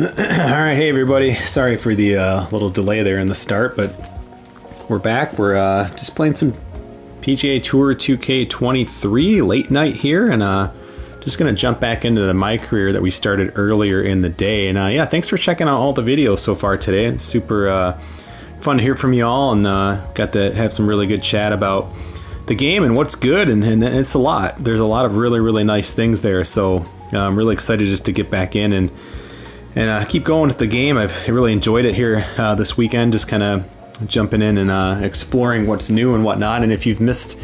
Alright, hey everybody. Sorry for the little delay there in the start, but we're back. We're just playing some PGA Tour 2K23 late night here, and just going to jump back into my career that we started earlier in the day. And yeah, thanks for checking out all the videos so far today. It's super fun to hear from you all, and got to have some really good chat about the game and what's good, and it's a lot. There's a lot of really nice things there, so I'm really excited just to get back in and keep going with the game. I've really enjoyed it here this weekend, just kind of jumping in and exploring what's new and whatnot. And if you've missed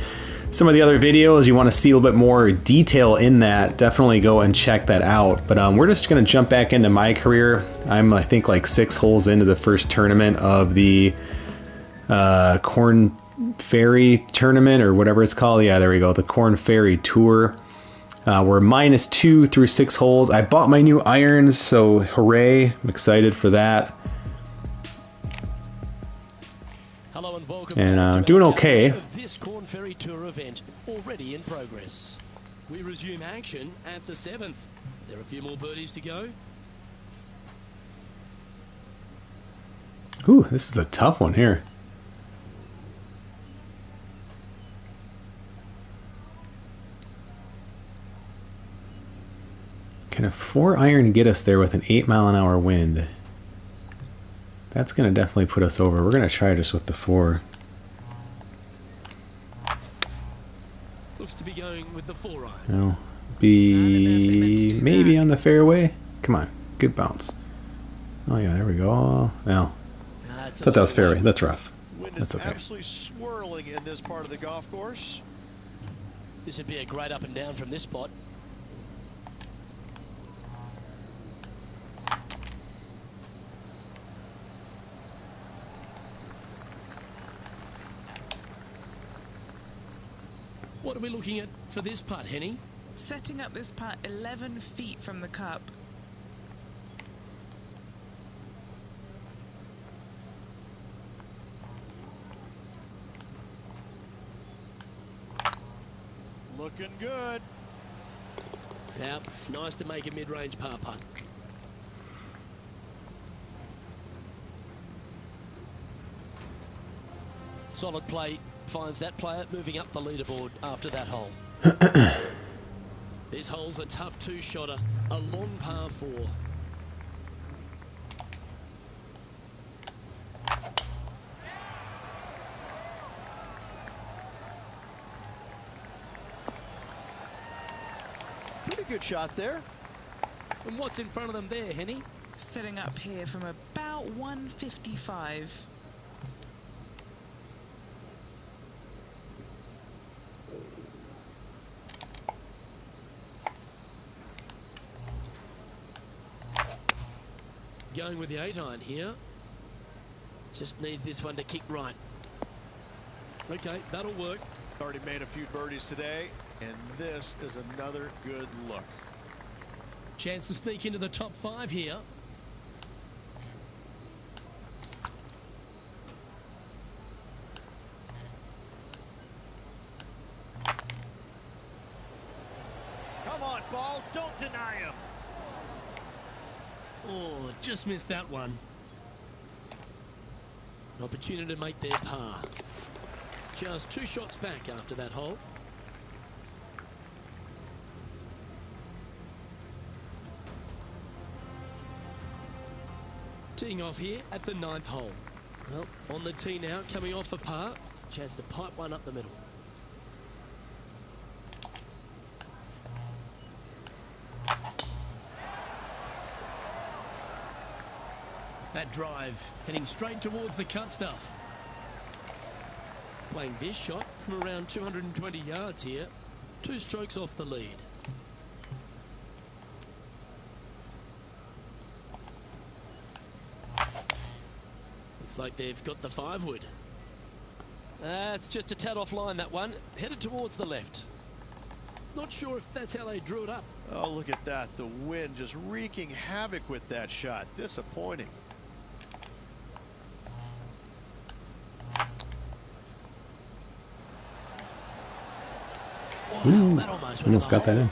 some of the other videos, you want to see a little bit more detail in that, definitely go and check that out. But we're just going to jump back into my career. I think like 6 holes into the first tournament of the Corn Ferry tournament, or whatever it's called. Yeah, there we go, the Corn Ferry Tour. We're -2 through 6 holes. I bought my new irons, so hooray. I'm excited for that. Hello and welcome. And doing okay. This Corn Ferry Tour event already in progress. We resume action at the 7th. There are a few more birdies to go. Ooh, this is a tough one here. Can a 4-iron get us there with an 8-mile-an-hour wind? That's going to definitely put us over. We're going to try just with the 4. Looks to be going with the 4-iron. No, be maybe on the fairway. Come on, good bounce. Oh yeah, there we go. Well, thought that was fairway. That's rough. That's okay. Absolutely swirling in this part of the golf course. This would be a great up and down from this spot. What are we looking at for this putt, Henny? Setting up this putt 11 feet from the cup. Looking good. Yeah, nice to make a mid-range par putt. Solid play finds that player moving up the leaderboard after that hole. This hole's a tough 2-shotter, a long par 4. Pretty good shot there. And what's in front of them there, Henny? Setting up here from about 155. Going with the 8-iron here. Just needs this one to kick right. Okay, that'll work. Already made a few birdies today, and this is another good look. Chance to sneak into the top 5 here. Come on, ball, don't deny him. Oh, just missed that one. An opportunity to make their par. Just 2 shots back after that hole. Teeing off here at the 9th hole. Well, on the tee now, coming off a par. Chance to pipe one up the middle. That drive heading straight towards the cut stuff. Playing this shot from around 220 yards here. 2 strokes off the lead. Looks like they've got the 5-wood. That's just a tad offline, that one. Headed towards the left. Not sure if that's how they drew it up. Oh, look at that. The wind just wreaking havoc with that shot. Disappointing. Ooh, almost got that in.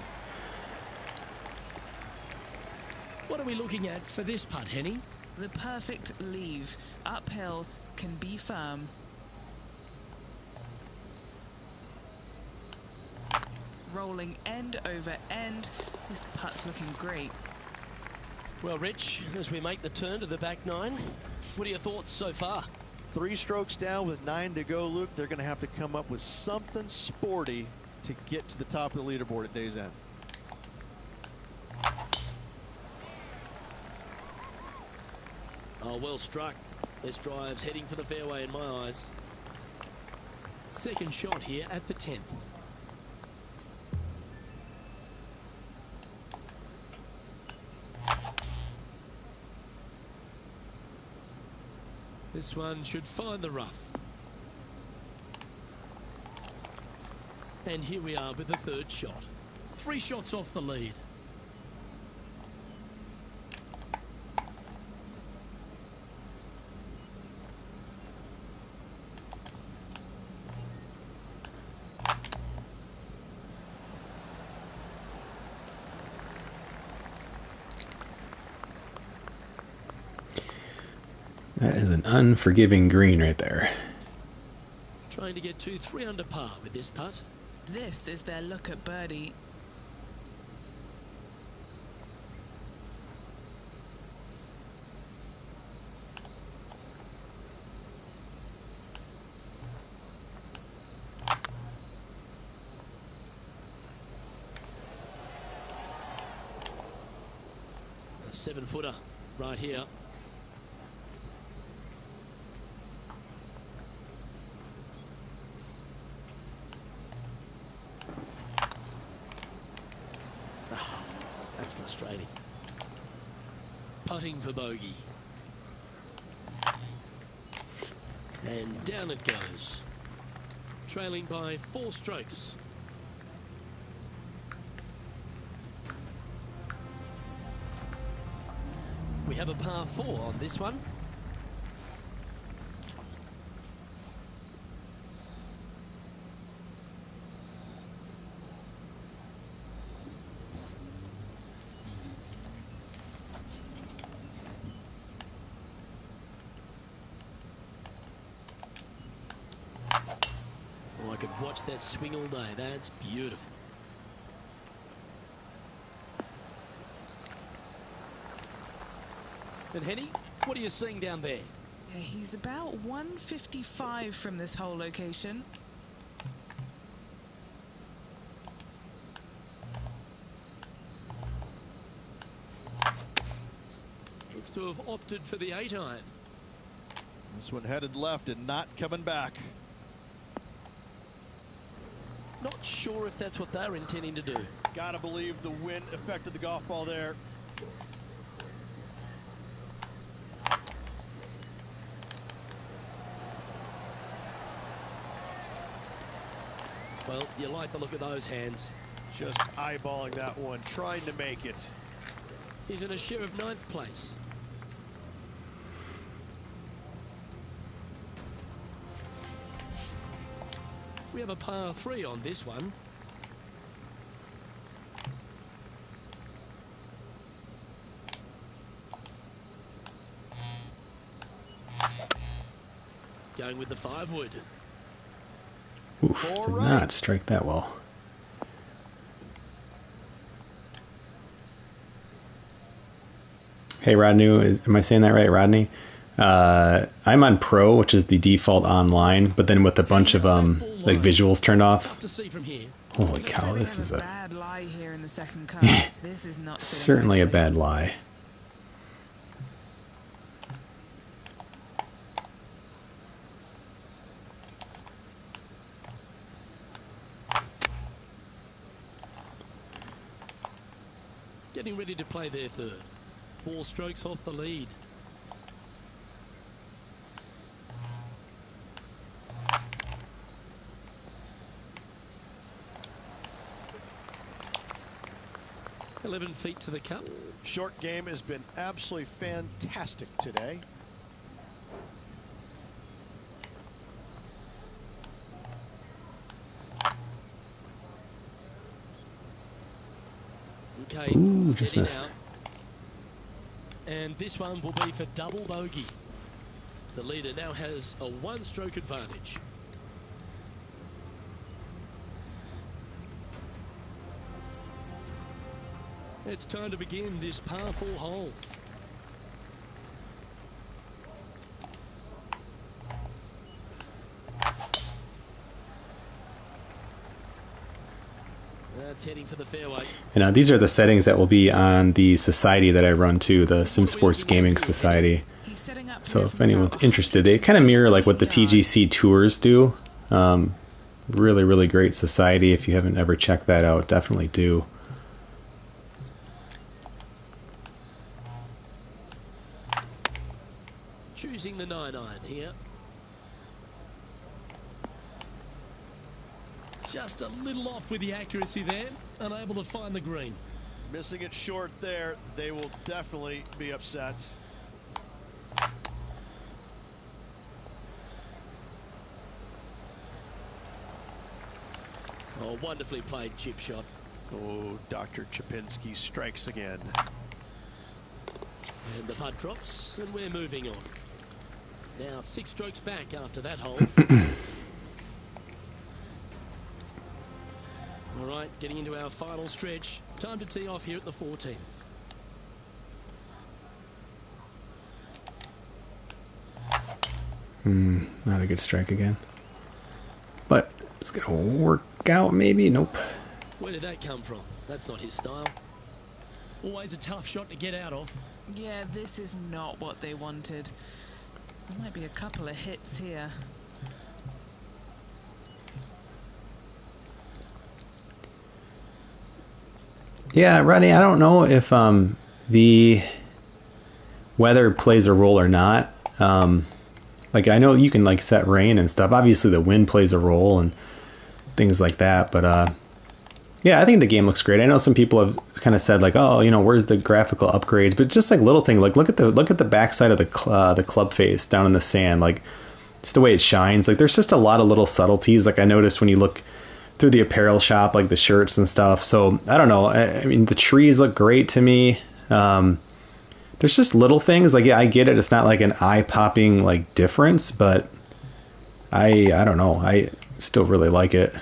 What are we looking looking at for this putt, Henny? The perfect leave. Uphill, can be firm. Rolling end over end. This putt's looking great. Well, Rich, as we make the turn to the back nine, what are your thoughts so far? 3 strokes down with 9 to go, Luke. They're going to have to come up with something sporty to get to the top of the leaderboard at day's end. Oh, well struck. This drive's heading for the fairway in my eyes. Second shot here at the 10th. This one should find the rough. And here we are with the third shot. 3 shots off the lead. That is an unforgiving green right there. Trying to get to 3 under par with this putt. This is their look at birdie. A 7-footer right here. That's frustrating. Putting for bogey. And down it goes. Trailing by 4 strokes. We have a par 4 on this one. Oh, I could watch that swing all day. That's beautiful. And Henny, what are you seeing down there? Yeah, he's about 155 from this whole location. Looks to have opted for the 8-iron. This one headed left and not coming back. Not sure if that's what they're intending to do. Gotta believe the wind affected the golf ball there. Well, you like the look of those hands. Just eyeballing that one, trying to make it. He's in a share of 9th place. We have a par 3 on this one. Going with the 5-wood. Oof, did not strike that well. Hey Rodney, am I saying that right, Rodney? I'm on Pro, which is the default online, but then with a bunch of like visuals turned off. Holy cow, this is a bad lie here in the second cut. This is not certainly a bad lie. Getting ready to play their third. 4 strokes off the lead. $11 feet to the cup. Short game has been absolutely fantastic today. Okay, ooh, just missed. out. And this one will be for double bogey. The leader now has a one-stroke advantage. It's time to begin this par 4 hole. That's heading for the fairway. And these are the settings that will be on the society that I run too, the Sim Sports Gaming Society. So if anyone's interested, they kind of mirror like what the TGC tours do. Really, really great society. If you haven't ever checked that out, definitely do. Choosing the 9-iron here. Just a little off with the accuracy there, unable to find the green. Missing it short there, they will definitely be upset. Oh, wonderfully played chip shot. Oh, Dr. Chapinski strikes again. And the putt drops, and we're moving on. Now 6 strokes back after that hole. All right, getting into our final stretch. Time to tee off here at the 14th. Not a good strike again. But it's going to work out maybe. Nope. Where did that come from? That's not his style. Always a tough shot to get out of. Yeah, this is not what they wanted. There might be a couple of hits here. Yeah, Rodney, I don't know if the weather plays a role or not. Like, I know you can like set rain and stuff. Obviously, the wind plays a role and things like that. But yeah, I think the game looks great. I know some people have kind of said like, oh, you know, where's the graphical upgrades? But just like little things, like look at the backside of the club face down in the sand, like just the way it shines. Like there's just a lot of little subtleties. Like I noticed when you look through the apparel shop, like the shirts and stuff. So I don't know. I mean, the trees look great to me. There's just little things like, yeah, I get it. It's not like an eye-popping like difference, but I don't know. I still really like it.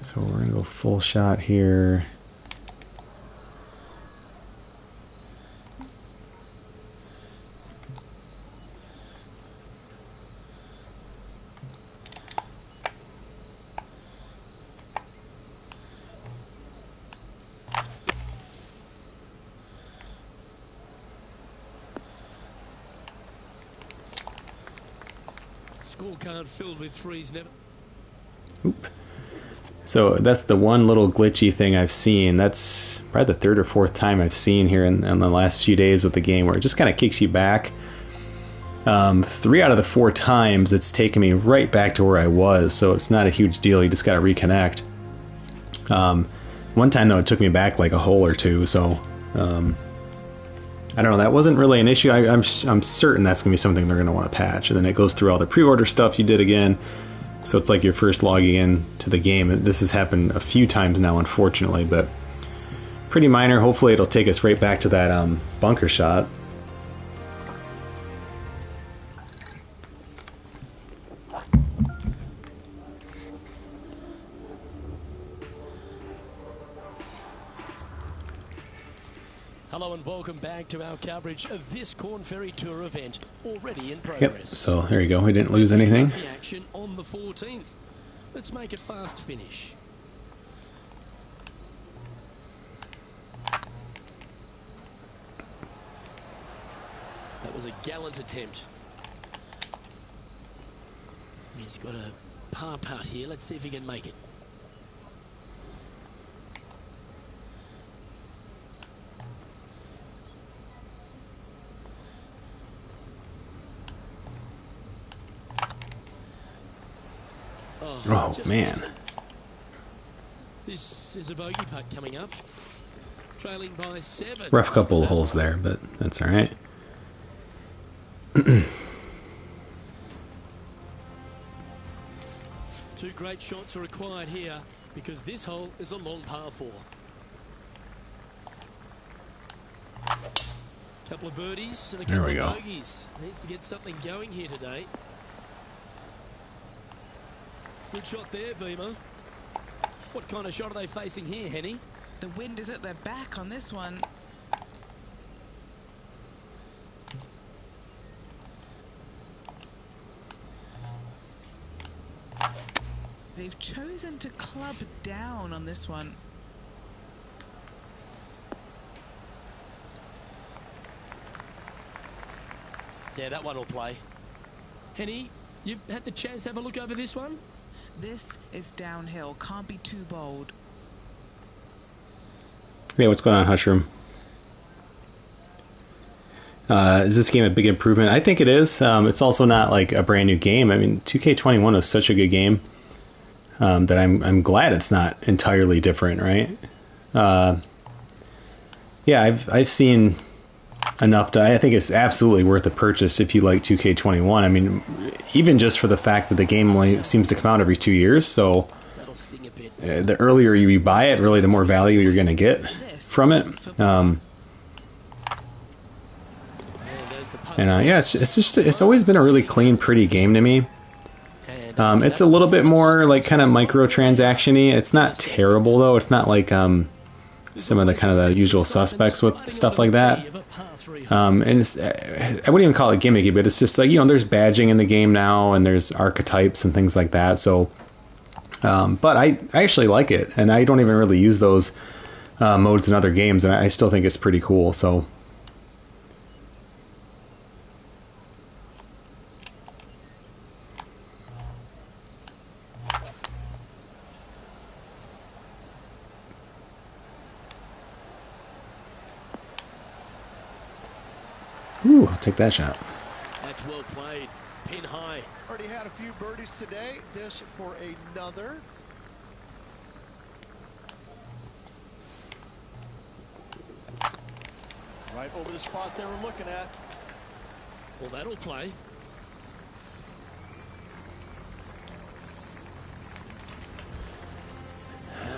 So we're gonna go full shot here. Scorecard filled with threes never. Oop. So that's the one little glitchy thing I've seen. That's probably the third or fourth time I've seen here in the last few days with the game where it just kind of kicks you back. 3 out of the 4 times it's taken me right back to where I was, so it's not a huge deal. You just got to reconnect. One time though, it took me back like a hole or two, so I don't know. That wasn't really an issue. I'm certain that's gonna be something they're gonna want to patch, and then it goes through all the pre-order stuff you did again. So it's like your first logging in to the game. This has happened a few times now, unfortunately, but pretty minor. Hopefully it'll take us right back to that bunker shot. Hello and welcome back to our coverage of this Corn Ferry Tour event, already in progress. Yep, so there you go. We didn't lose anything. The action on the 14th. Let's make it fast finish. That was a gallant attempt. He's got a par putt here. Let's see if he can make it. Oh, man. This is a bogey putt coming up. Trailing by 7. Rough couple of holes there, but that's all right. 2 great shots are required here because this hole is a long par 4. Couple of birdies and a There couple we of go. bogeys. Needs to get something going here today. Good shot there, Beamer. What kind of shot are they facing here, Henny? The wind is at their back on this one. They've chosen to club down on this one. Yeah, that one will play. Henny, you've had the chance to have a look over this one? This is downhill. Can't be too bold. Hey, what's going on, Hushroom? Is this game a big improvement? I think it is. It's also not like a brand new game. I mean, 2K21 was such a good game that I'm glad it's not entirely different, right? Yeah, I've seen enough to. I think it's absolutely worth a purchase if you like 2K21. I mean, even just for the fact that the game only seems to come out every 2 years, so That'll sting a bit. the earlier you buy it, really, the more value you're going to get from it. And yeah, it's always been a really clean, pretty game to me. It's a little bit more like kind of microtransaction-y. It's not terrible though. It's not like some of the kind of the usual suspects with stuff like that. And it's, I wouldn't even call it gimmicky, but it's just like, you know, there's badging in the game now, and there's archetypes and things like that. So, but I actually like it, and I don't even really use those modes in other games, and I still think it's pretty cool. So. Ooh, I'll take that shot. That's well played. Pin high. Already had a few birdies today. This for another. Right over the spot they were looking at. Well, that'll play.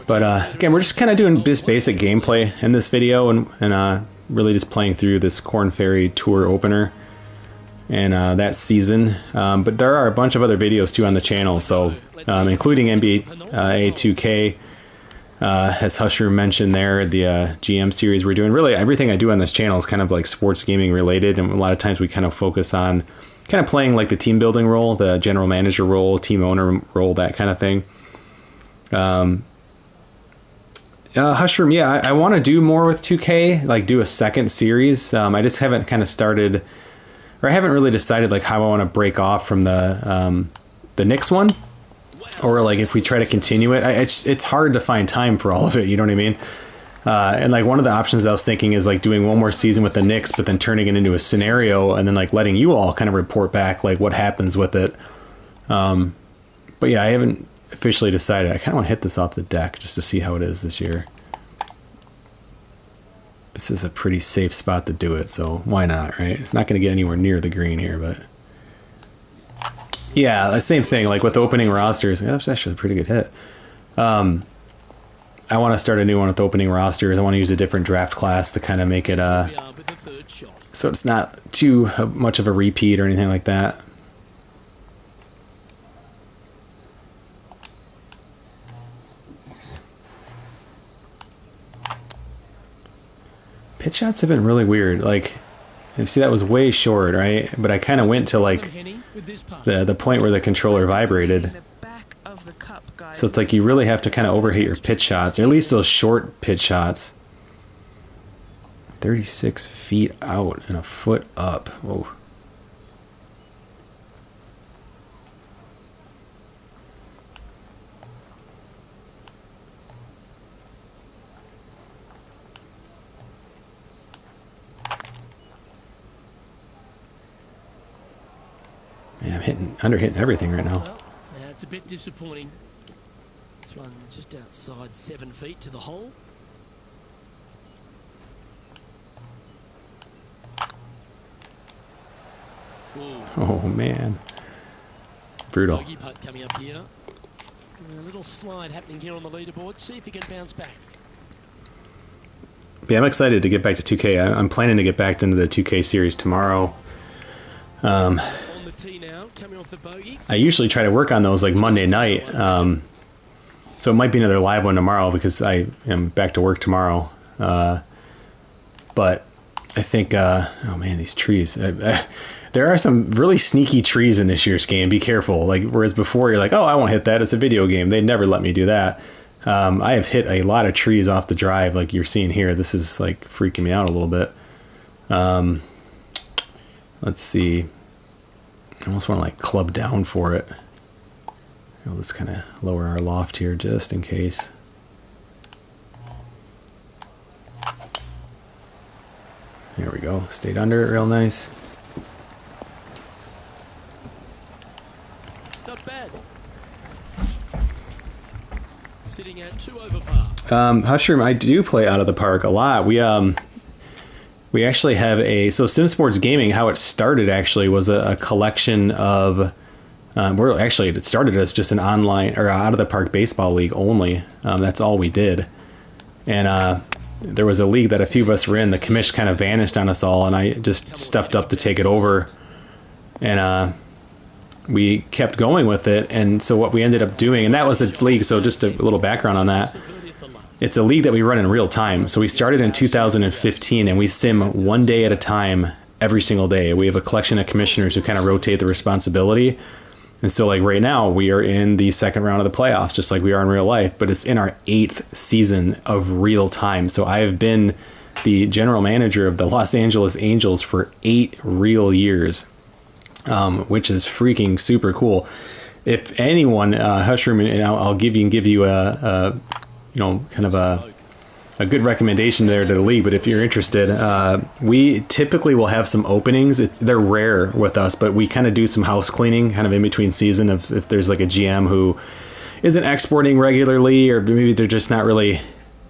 But again, we're just kind of doing this basic gameplay in this video, and really just playing through this Korn Ferry Tour opener and that season. But there are a bunch of other videos too on the channel, so including NBA 2K, as Husher mentioned there, the GM series we're doing. Really, everything I do on this channel is kind of like sports gaming related, and a lot of times we kind of focus on kind of playing like the team building role, the general manager role, team owner role, that kind of thing. Hushroom, yeah, I want to do more with 2K, like do a second series. I just haven't kind of started, or I haven't really decided like how I want to break off from the Knicks one, or like if we try to continue it. It's hard to find time for all of it, you know what I mean? And like one of the options I was thinking is like doing one more season with the Knicks, but then turning it into a scenario and then like letting you all kind of report back like what happens with it. But yeah, I haven't officially decided. I kind of want to hit this off the deck just to see how it is this year. This is a pretty safe spot to do it, so why not, right? It's not going to get anywhere near the green here, but yeah, the same thing. Like with opening rosters, that's actually a pretty good hit. I want to start a new one with opening rosters. I want to use a different draft class to kind of make it so it's not too much of a repeat or anything like that. Pitch shots have been really weird. Like, you see that was way short, right? But I kind of went to like the point where the controller vibrated. So it's like you really have to kind of overhit your pitch shots, or at least those short pitch shots. 36 feet out and a foot up. Whoa. Man, I'm under-hitting everything right now. Well, it's a bit disappointing. This one just outside 7 feet to the hole. Whoa. Oh, man. Brutal. Bogey putt coming up here. A little slide happening here on the leaderboard. See if he can bounce back. yeah, I'm excited to get back to 2K. I'm planning to get back into the 2K series tomorrow. On the tee now, coming off the bogey. I usually try to work on those like Monday night. So it might be another live one tomorrow because I am back to work tomorrow. But I think, oh man, these trees. There are some really sneaky trees in this year's game. Be careful. Like, whereas before you're like, oh, I won't hit that. It's a video game. They never let me do that. I have hit a lot of trees off the drive like you're seeing here. This is like freaking me out a little bit. Let's see. I almost want to like club down for it. Let's kind of lower our loft here just in case. There we go. Stayed under it real nice. Not bad. Sitting at 2 over par. Hushroom, I do play out of the park a lot. We actually have Sim Sports Gaming, how it started actually was a collection of it started as just an online or out of the park baseball league only. That's all we did. And there was a league that a few of us were in. The commish kind of vanished on us all, and I just stepped up to take it over. And we kept going with it. And so what we ended up doing, and that was a league, so just a little background on that. It's a league that we run in real time. So we started in 2015, and we sim one day at a time every single day. We have a collection of commissioners who kind of rotate the responsibility. And so like right now we are in the second round of the playoffs, just like we are in real life, but it's in our 8th season of real time. So I have been the general manager of the Los Angeles Angels for 8 real years, which is freaking super cool. If anyone, Hushroom, and I'll give you a kind of a good recommendation there to the league, but if you're interested, we typically will have some openings. They're rare with us, but we kind of do some house cleaning kind of in between season if there's like a GM who isn't exporting regularly, or maybe they're just not really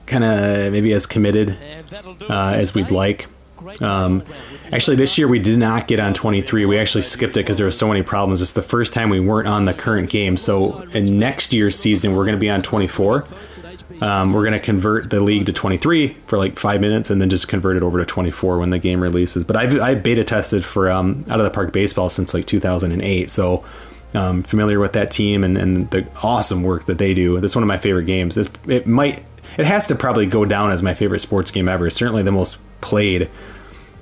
kind of maybe as committed as we'd like. Actually, this year we did not get on 23. We actually skipped it because there were so many problems. It's the first time we weren't on the current game. So in next year's season, we're going to be on 24. We're going to convert the league to 23 for like 5 minutes and then just convert it over to 24 when the game releases. But I've beta tested for out of the park baseball since like 2008. So familiar with that team and the awesome work that they do. That's one of my favorite games. It has to probably go down as my favorite sports game ever. It's certainly the most played.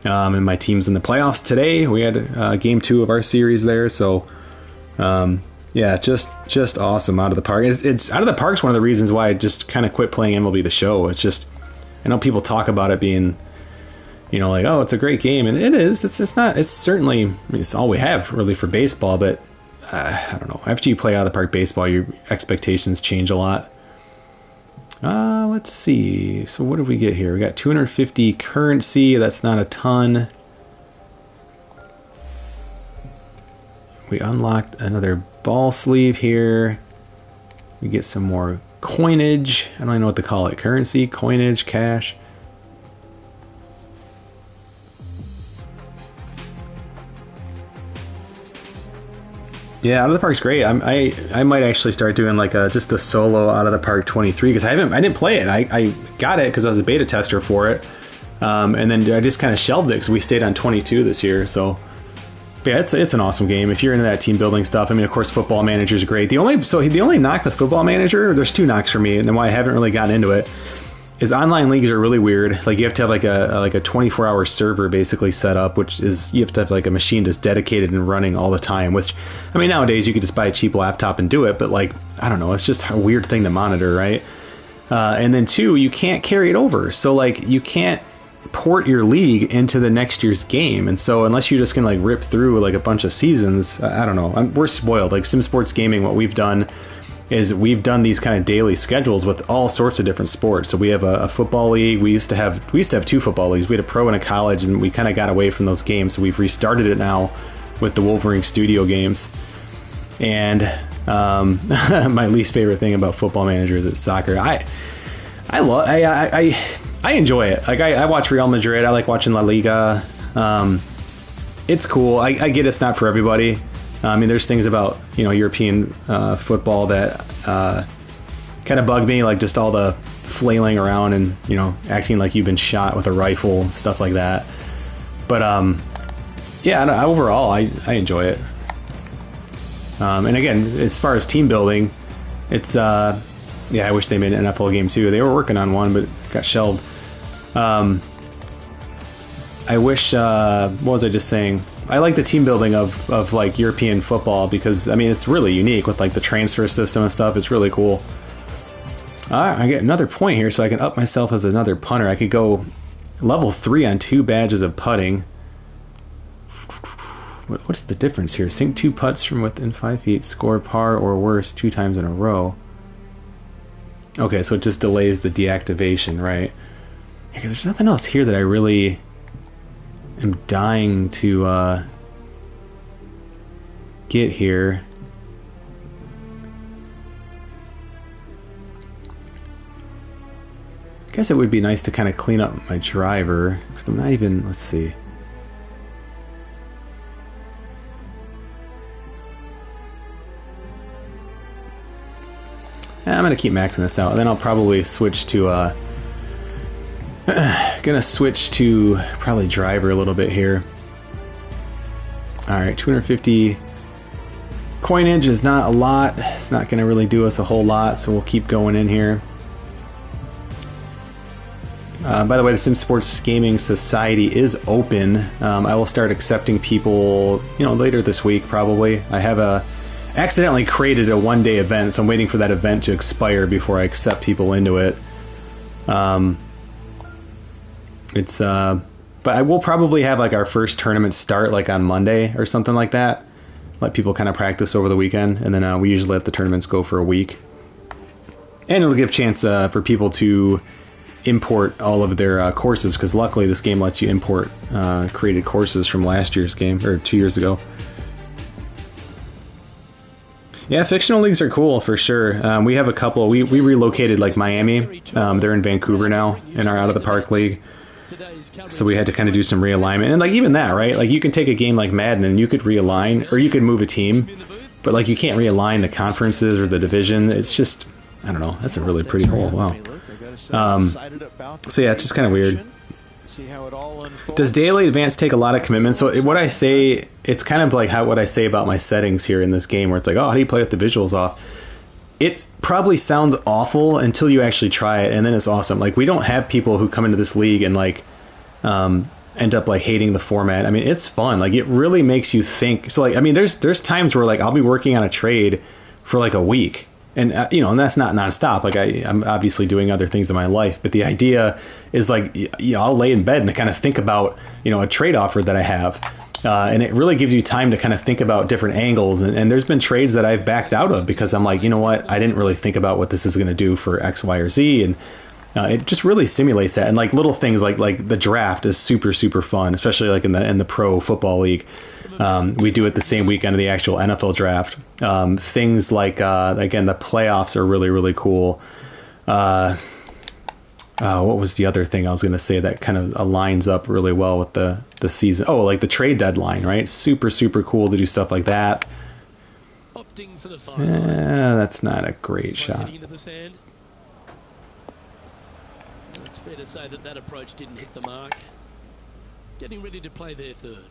And my team's in the playoffs today. We had game 2 of our series there. So yeah, just awesome out of the park. It's out of the park's one of the reasons why I just kind of quit playing MLB The Show. It's just, I know people talk about it being, like, oh, it's a great game, and it is. It's not. It's certainly, I mean, it's all we have really for baseball. But I don't know. After you play out of the park baseball, your expectations change a lot. Let's see. So what did we get here? We got 250 currency. That's not a ton. We unlocked another ball sleeve here. We get some more coinage. I don't even know what to call it. Currency, coinage, cash. Yeah, out of the park's great. I might actually start doing like just a solo out of the park 23 because I didn't play it. I got it because I was a beta tester for it, and then I just kind of shelved it because we stayed on 22 this year. So yeah, it's an awesome game if you're into that team building stuff. I mean, of course, Football Manager is great. The only knock with Football Manager, there's 2 knocks for me, and then why I haven't really gotten into it, is online leagues are really weird. Like you have to have like a 24-hour server basically set up, which is you have to have like a machine that's dedicated and running all the time. Which, I mean, nowadays you could just buy a cheap laptop and do it, but like I don't know, it's just a weird thing to monitor, right? And then 2, you can't carry it over, so like you can't port your league into the next year's game, and so unless you're just gonna like rip through like a bunch of seasons, I don't know. We're spoiled. Like Sim Sports Gaming, what we've done is we've done these kind of daily schedules with all sorts of different sports. So we have a football league. We used to have 2 football leagues. We had a pro and a college, and we kind of got away from those games. So we've restarted it now with the Wolverine Studio games. And my least favorite thing about Football Manager is it's soccer. I enjoy it. Like I watch Real Madrid. I like watching La Liga. It's cool. I get it's not for everybody. I mean, there's things about European football that kind of bug me, like just all the flailing around and, you know, acting like you've been shot with a rifle, stuff like that. But yeah, overall I enjoy it. And again, as far as team building, it's yeah, I wish they made an NFL game too. They were working on one, but got shelved. I wish, what was I just saying? I like the team building of like European football because, I mean, it's really unique with like the transfer system and stuff. It's really cool. I get another point here so I can up myself as another punter. I could go level 3 on 2 badges of putting. What's the difference here? Sink 2 putts from within 5 feet, score par or worse 2 times in a row. Okay, so it just delays the deactivation, right? Because there's nothing else here that I really am dying to get here. I guess it would be nice to kind of clean up my driver, because I'm not even, let's see. I'm going to keep maxing this out, and then I'll probably switch to, gonna switch to probably driver a little bit here. Alright, 250 coinage is not a lot. It's not going to really do us a whole lot, so we'll keep going in here. By the way, the Sim Sports Gaming Society is open. I will start accepting people, you know, later this week probably. I have accidentally created a one-day event, so I'm waiting for that event to expire before I accept people into it. But I will probably have like our first tournament start like on Monday or something like that. Let people kind of practice over the weekend, and then we usually let the tournaments go for a week. And it'll give a chance for people to import all of their courses, because luckily this game lets you import created courses from last year's game, or 2 years ago. Yeah, fictional leagues are cool for sure. We have a couple. We relocated like Miami. They're in Vancouver now in our Out of the Park league. So we had to kind of do some realignment. And like even that, right? Like you can take a game like Madden and you could realign, or you could move a team, but like you can't realign the conferences or the division. It's just, I don't know. That's a really pretty hole. Wow. So yeah, it's just kind of weird. Does daily advance take a lot of commitment? So what I say, it's kind of like what I say about my settings here in this game, where it's like, oh, how do you play with the visuals off? It probably sounds awful until you actually try it, and then it's awesome. Like, we don't have people who come into this league and like end up like hating the format. I mean, it's fun. Like, it really makes you think. So like, I mean, there's times where like I'll be working on a trade for like a week, and you know, and that's not nonstop. Like I'm obviously doing other things in my life, but the idea is like, you know, I'll lay in bed and kind of think about, you know, a trade offer that I have. And it really gives you time to kind of think about different angles. And there's been trades that I've backed out of because I'm like, you know what, I didn't really think about what this is going to do for X, Y, or Z. And it just really simulates that. And like little things like the draft is super, super fun, especially like in the pro football league. We do it the same weekend of the actual NFL draft. Things like, again, the playoffs are really, really cool. What was the other thing I was going to say that kind of aligns up really well with the season? Oh, like the trade deadline, right? Super, super cool to do stuff like that. Opting for the that's not a great shot. It's fair to say that approach didn't hit the mark. Getting ready to play their third.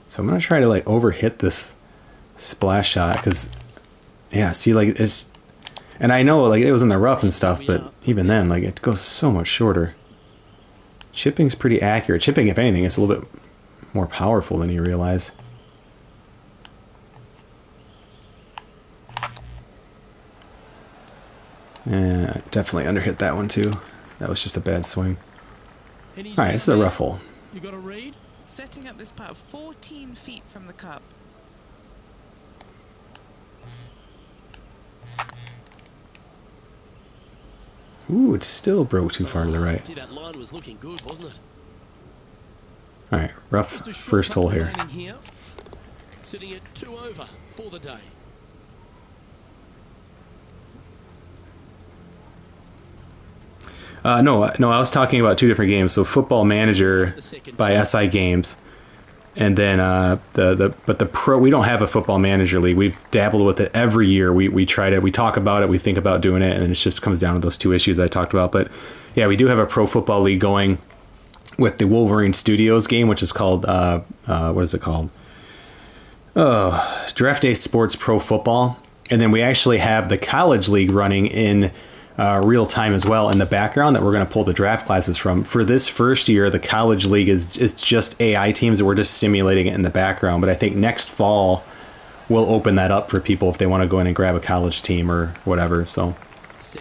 So I'm going to try to like overhit this splash shot because, yeah, see, like it's, and I know like it was in the rough and stuff, but even then, like it goes so much shorter. Chipping's pretty accurate. Chipping, if anything, is a little bit more powerful than you realize. Yeah, definitely underhit that one too. That was just a bad swing. All right, this is a rough hole. You got a read? Setting up this putt 14 feet from the cup. Ooh, it still broke too far to the right. That line was looking good, wasn't it? All right, rough first hole here. Sitting at 2 over for the day. No, I was talking about two different games. So Football Manager by SI Games And then but the pro, we don't have a football manager league. We've dabbled with it every year. We try to, we talk about it, we think about doing it, and it just comes down to those two issues I talked about. But yeah, we do have a pro football league going with the Wolverine Studios game, which is called what is it called? Draft Day Sports Pro Football. And then we actually have the college league running in real time as well in the background that we're going to pull the draft classes from. For this first year, the college league is just AI teams that we're just simulating it in the background. But I think next fall we'll open that up for people if they want to go in and grab a college team or whatever. So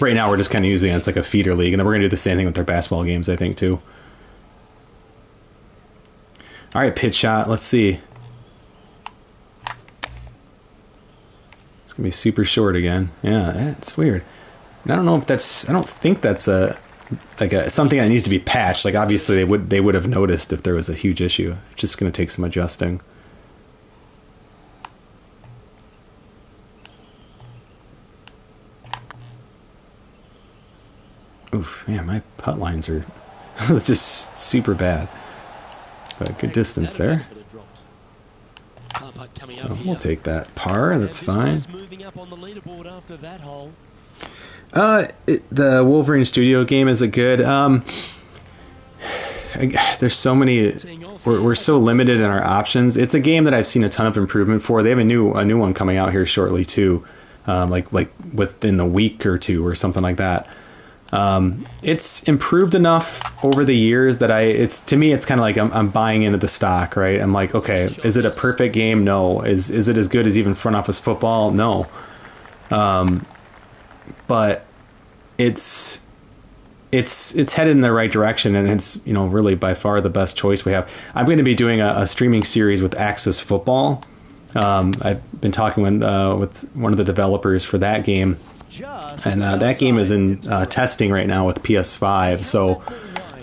right now we're just kind of using it. It's like a feeder league. And then we're going to do the same thing with their basketball games, I think, too. All right, pitch shot. Let's see. It's going to be super short again. Yeah, it's weird. And I don't know if that's, I don't think that's a something that needs to be patched. Like obviously they would have noticed if there was a huge issue. It's just going to take some adjusting. Oof, man, my putt lines are just super bad. But good distance there. Oh, we'll take that par. That's fine. The Wolverine Studio game is a good. There's so many. We're so limited in our options. It's a game that I've seen a ton of improvement for. They have a new one coming out here shortly too, like within the week or two or something like that. It's improved enough over the years that to me it's kind of like I'm buying into the stock, right? I'm like, okay, is it a perfect game? No. Is it as good as even front office football? No. But it's headed in the right direction, and it's really by far the best choice we have. I'm going to be doing a streaming series with Axis Football. I've been talking with one of the developers for that game. And that game is in testing right now with PS5, so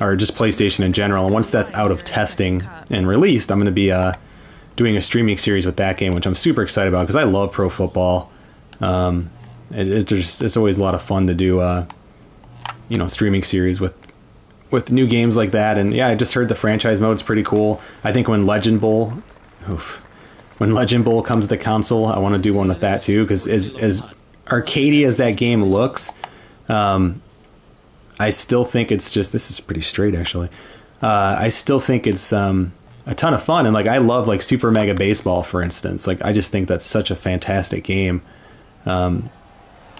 or just PlayStation in general. And once that's out of testing and released, I'm going to be doing a streaming series with that game, which I'm super excited about because I love pro football. It's always a lot of fun to do, streaming series with new games like that. And yeah, I just heard the franchise mode's pretty cool. I think when Legend Bowl comes to console, I want to do one with that too, because as arcadey as that game looks, I still think it's just, this is pretty straight actually. I still think it's a ton of fun, and like I love like Super Mega Baseball, for instance. Like I just think that's such a fantastic game. And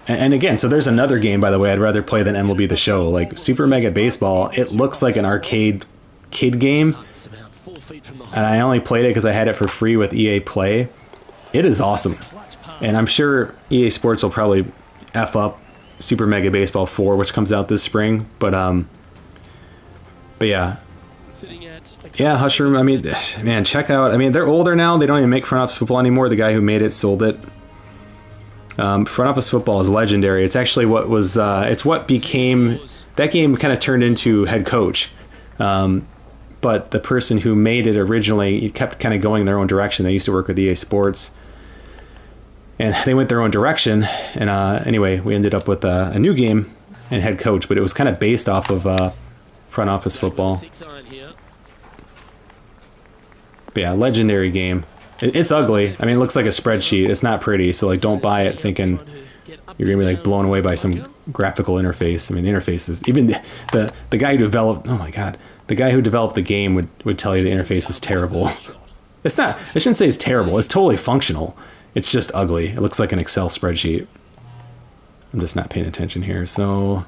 again, so there's another game, by the way, I'd rather play than MLB The Show. Like Super Mega Baseball, it looks like an arcade kid game, and I only played it because I had it for free with EA Play. It is awesome. And I'm sure EA Sports will probably F up Super Mega Baseball 4, which comes out this spring. But yeah. Yeah, Hushroom, I mean, man, check out. I mean, they're older now. They don't even make front office football anymore. The guy who made it sold it. Front office football is legendary. It's actually what was, it's what became, that game kind of turned into Head Coach. But the person who made it originally, it kept kind of going their own direction. They used to work with EA Sports. And they went their own direction, and anyway, we ended up with a new game and Head Coach, but it was kind of based off of front office football. But yeah, legendary game. It's ugly. I mean, it looks like a spreadsheet. It's not pretty, so like, don't buy it thinking you're gonna be like blown away by some graphical interface. I mean, the interface is, even the guy who developed, oh my god, the guy who developed the game would tell you the interface is terrible. It's not. I shouldn't say it's terrible. It's totally functional. It's just ugly. It looks like an Excel spreadsheet. I'm just not paying attention here. So,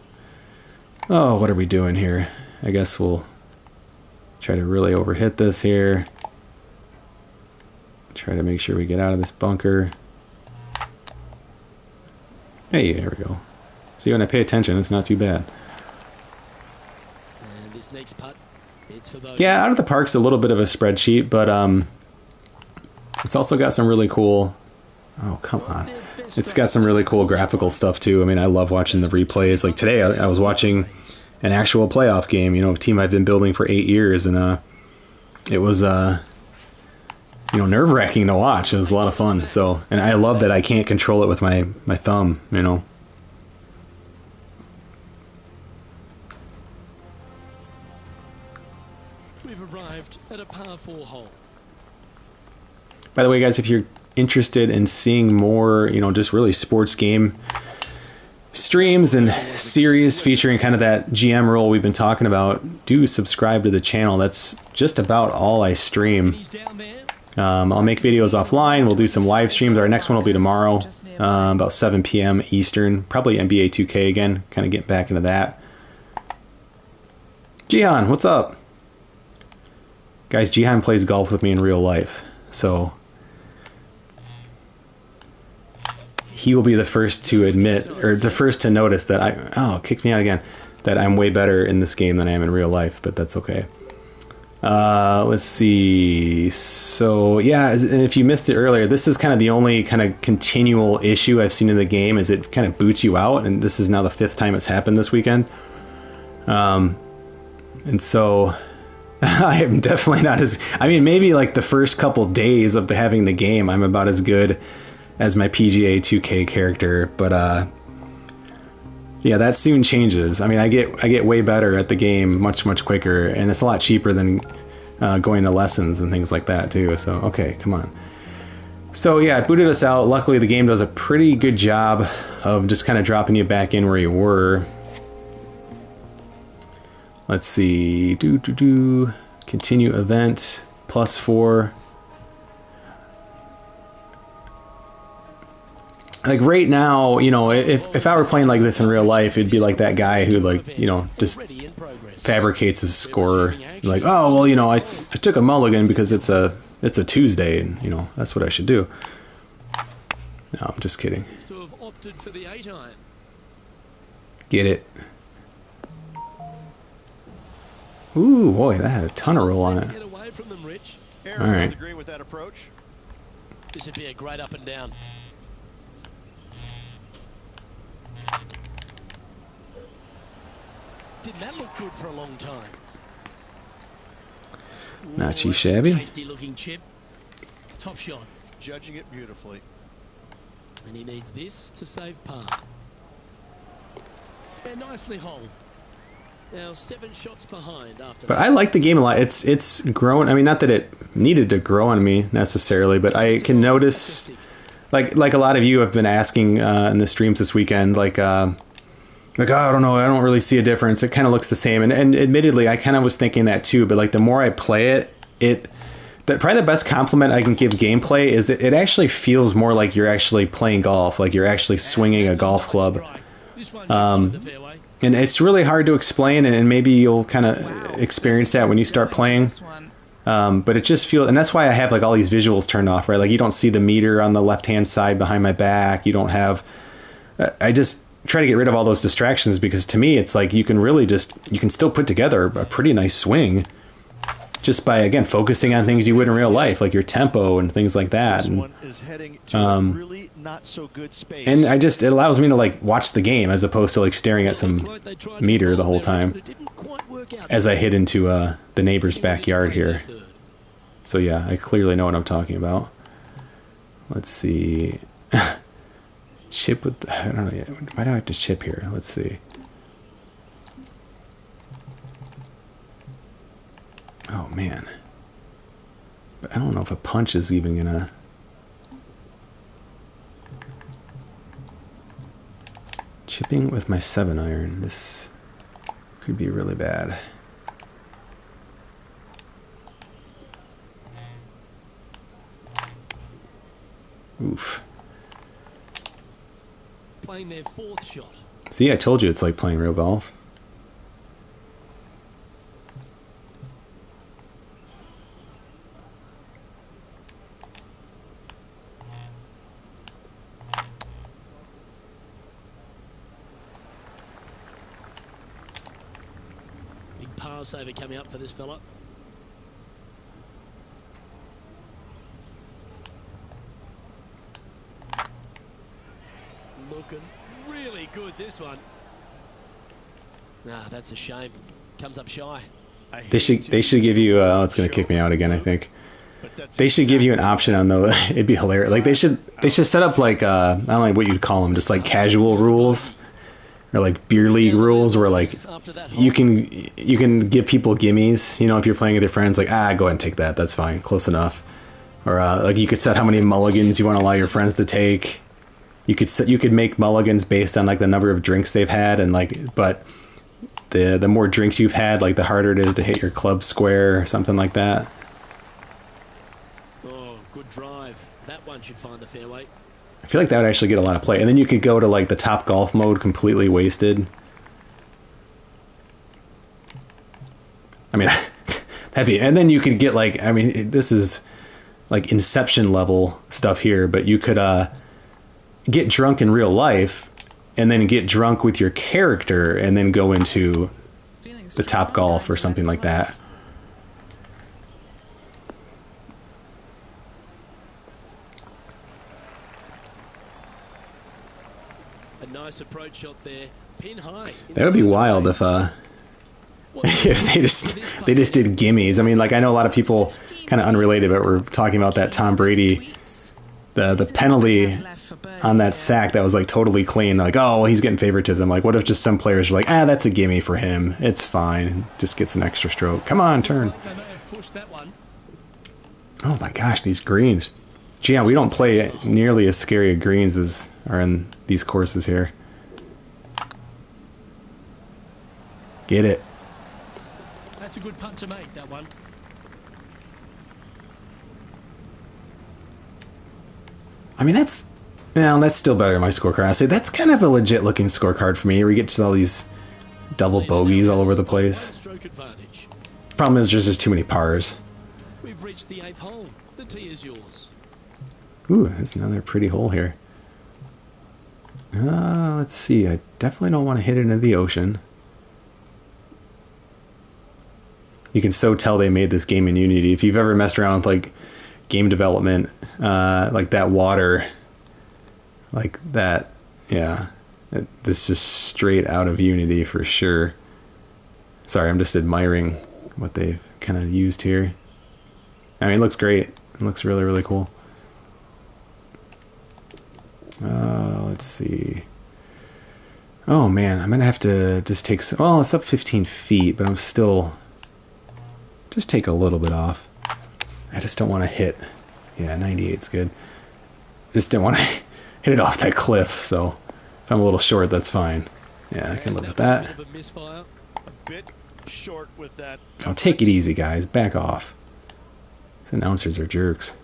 what are we doing here? I guess we'll try to really overhit this here. Try to make sure we get out of this bunker. Hey, there we go. See, when I pay attention, it's not too bad. And this next putt, it's for Bogey. Yeah, out of the park's a little bit of a spreadsheet, but it's also got some really cool. Oh, come on. It's got some really cool graphical stuff, too. I mean, I love watching the replays. Like today, I was watching an actual playoff game, a team I've been building for 8 years, and it was, nerve-wracking to watch. It was a lot of fun. So, and I love that I can't control it with my thumb, We've arrived at a par 4 hole. By the way, guys, if you're interested in seeing more, you know, just really sports game streams and series featuring kind of that GM role we've been talking about, do subscribe to the channel. That's just about all I stream. I'll make videos offline. We'll do some live streams. Our next one will be tomorrow, about 7 p.m. Eastern. Probably NBA 2K again, kind of getting back into that. Jihan, what's up? Guys, Jihan plays golf with me in real life, so he will be the first to admit, or the first to notice that oh, kicked me out again, that I'm way better in this game than I am in real life, but that's okay. Let's see. So yeah, and if you missed it earlier, this is kind of the only kind of continual issue I've seen in the game, is it kind of boots you out, and this is now the 5th time it's happened this weekend. And so I am definitely not as, I mean, maybe like the first couple days of having the game, I'm about as good as my PGA 2K character, but yeah, that soon changes. I mean, I get way better at the game much quicker, and it's a lot cheaper than going to lessons and things like that too. So okay, come on. So yeah, it booted us out. Luckily, the game does a pretty good job of just kind of dropping you back in where you were. Let's see. Continue event +4. Like right now, you know, if I were playing like this in real life, it'd be like that guy who, like, you know, just fabricates his score. Like, oh well, you know, I took a mulligan because it's a Tuesday, and you know that's what I should do. No, I'm just kidding. Get it? Ooh, boy, that had a ton of roll on it. All right. This would be a great up and down. Didn't that look good for a long time? Not too shabby. Tasty looking chip. Top shot. Judging it beautifully. And he needs this to save par. And nicely holed. Now 7 shots behind after But that. I like the game a lot. It's grown. I mean, not that it needed to grow on me necessarily, but I can notice, like a lot of you have been asking in the streams this weekend, like oh, I don't know, I don't really see a difference. It kind of looks the same, and admittedly, I kind of was thinking that too. But like the more I play it, probably the best compliment I can give gameplay is it actually feels more like you're actually playing golf, like you're actually swinging a golf club. And it's really hard to explain, and maybe you'll kind of experience that when you start playing. But it just feels, and that's why I have like all these visuals turned off, right? Like you don't see the meter on the left-hand side behind my back. You don't have. I just try to get rid of all those distractions, because to me it's like you can still put together a pretty nice swing just by, again, focusing on things you would in real life, like your tempo and things like that. This one is heading to a really not so good space. And it allows me to like watch the game as opposed to like staring at some meter the whole time as I hit into the neighbor's backyard here. So yeah, I clearly know what I'm talking about. Let's see. Chip with, I don't know, why do I have to chip here? Let's see. Oh man, but I don't know if a punch is even gonna. Chipping with my 7-iron, this could be really bad. Oof. Playing their 4th shot. See, I told you it's like playing real golf. Big par saver coming up for this fella. Looking really good, this one. Ah, that's a shame. Comes up shy. They should give you. It's gonna kick me out again, I think. They should give you an option on the. It'd be hilarious. Like they should set up like I don't know what you'd call them, just like casual rules, or like beer league rules, where like you can give people gimmies. You know, if you're playing with your friends, like go ahead and take that. That's fine, close enough. Or like you could set how many mulligans you want to allow your friends to take. You could make mulligans based on like the number of drinks they've had, and like, but the more drinks you've had, like the harder it is to hit your club square or something like that. Oh, good drive. That one should find the fairway. I feel like that would actually get a lot of play. And then you could go to like the top golf mode, completely wasted. I mean, that'd be, and then you could get like, I mean, this is like Inception level stuff here, but you could get drunk in real life and then get drunk with your character and then go into the top golf or something like that. A nice approach shot there. Pin high. That would be wild if if they just did gimmies. I mean, like I know a lot of people, kind of unrelated, but we're talking about that Tom Brady, the penalty on that sack that was like totally clean. Like, oh, well, he's getting favoritism. Like, what if just some players are like, that's a gimme for him. It's fine. Just gets an extra stroke. Come on, turn. Oh my gosh, these greens. Gee, yeah, we don't play nearly as scary of greens as are in these courses here. Get it. That's a good putt to make, that one. I mean, that's still better than my scorecard. I say that's kind of a legit looking scorecard for me. We get to all these double bogeys all over the place. Problem is, there's just too many pars. We've reached the 8th hole. The tee is yours. Ooh, there's another pretty hole here. Let's see. I definitely don't want to hit it into the ocean. You can so tell they made this game in Unity. If you've ever messed around with like game development, like that water, like that, yeah, this is just straight out of Unity for sure. Sorry, I'm just admiring what they've kind of used here. I mean, it looks great. It looks really, really cool. Let's see. Oh man, I'm gonna have to just take some, well, it's up 15 feet, but I'm still just take a little bit off. I just don't want to hit. Yeah, 98's good. I just didn't want to hit it off that cliff, so if I'm a little short, that's fine. Yeah, I can live with that. A bit short with that. I'll take it easy, guys. Back off. These announcers are jerks.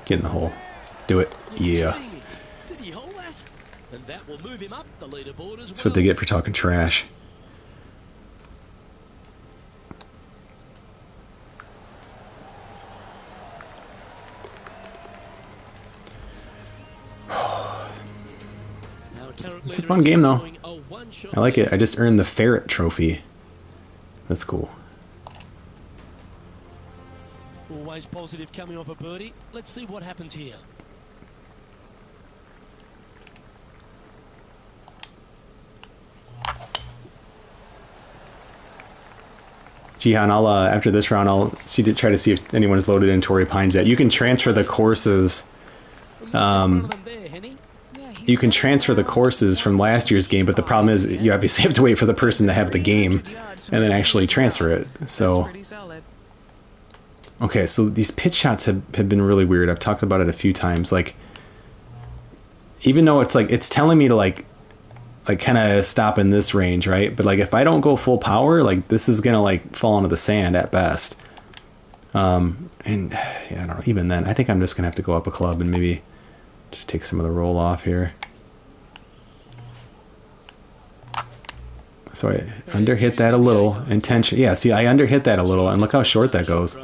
Get in the hole. Do it. Yeah. Did he hold that? And that will move him up the leaderboard as well. That's what they get for talking trash. It's a fun game though. I like it. I just earned the ferret trophy. That's cool. Always positive coming off a birdie. Let's see what happens here. Jihan, I'll after this round, I'll try to see if anyone's loaded in Torrey Pines yet. You can transfer the courses. You can transfer the courses from last year's game, but the problem is you obviously have to wait for the person to have the game and then actually transfer it. So, okay, so these pitch shots have been really weird. I've talked about it a few times. Like, even though it's like it's telling me to like kind of stop in this range, right? But like if I don't go full power, like this is gonna like fall into the sand at best. And yeah, I don't know. Even then, I think I'm just gonna have to go up a club and maybe just take some of the roll off here. So I underhit that a little. Intention. Yeah, see, I underhit that a little, and look how short that goes.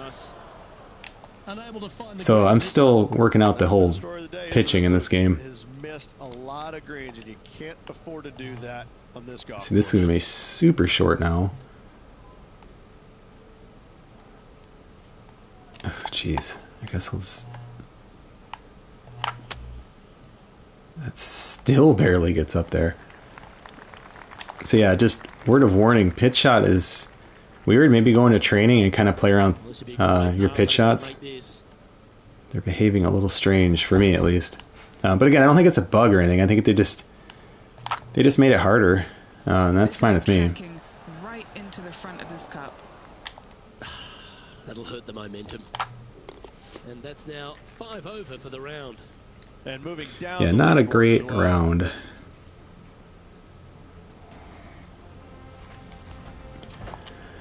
So I'm still working out the whole pitching in this game. Has missed a lot of greens, and you can't afford to do that on this golf. See, this is going to be super short now. Jeez, I guess I'll just... That still barely gets up there. So yeah, just word of warning, pitch shot is weird. Maybe go into training and kind of play around your pitch shots. They're behaving a little strange, for me at least. But again, I don't think it's a bug or anything. I think they just made it harder, and that's fine with me. Right into That'll hurt the momentum. And that's now 5 over for the round. And moving down. Yeah, not a great round.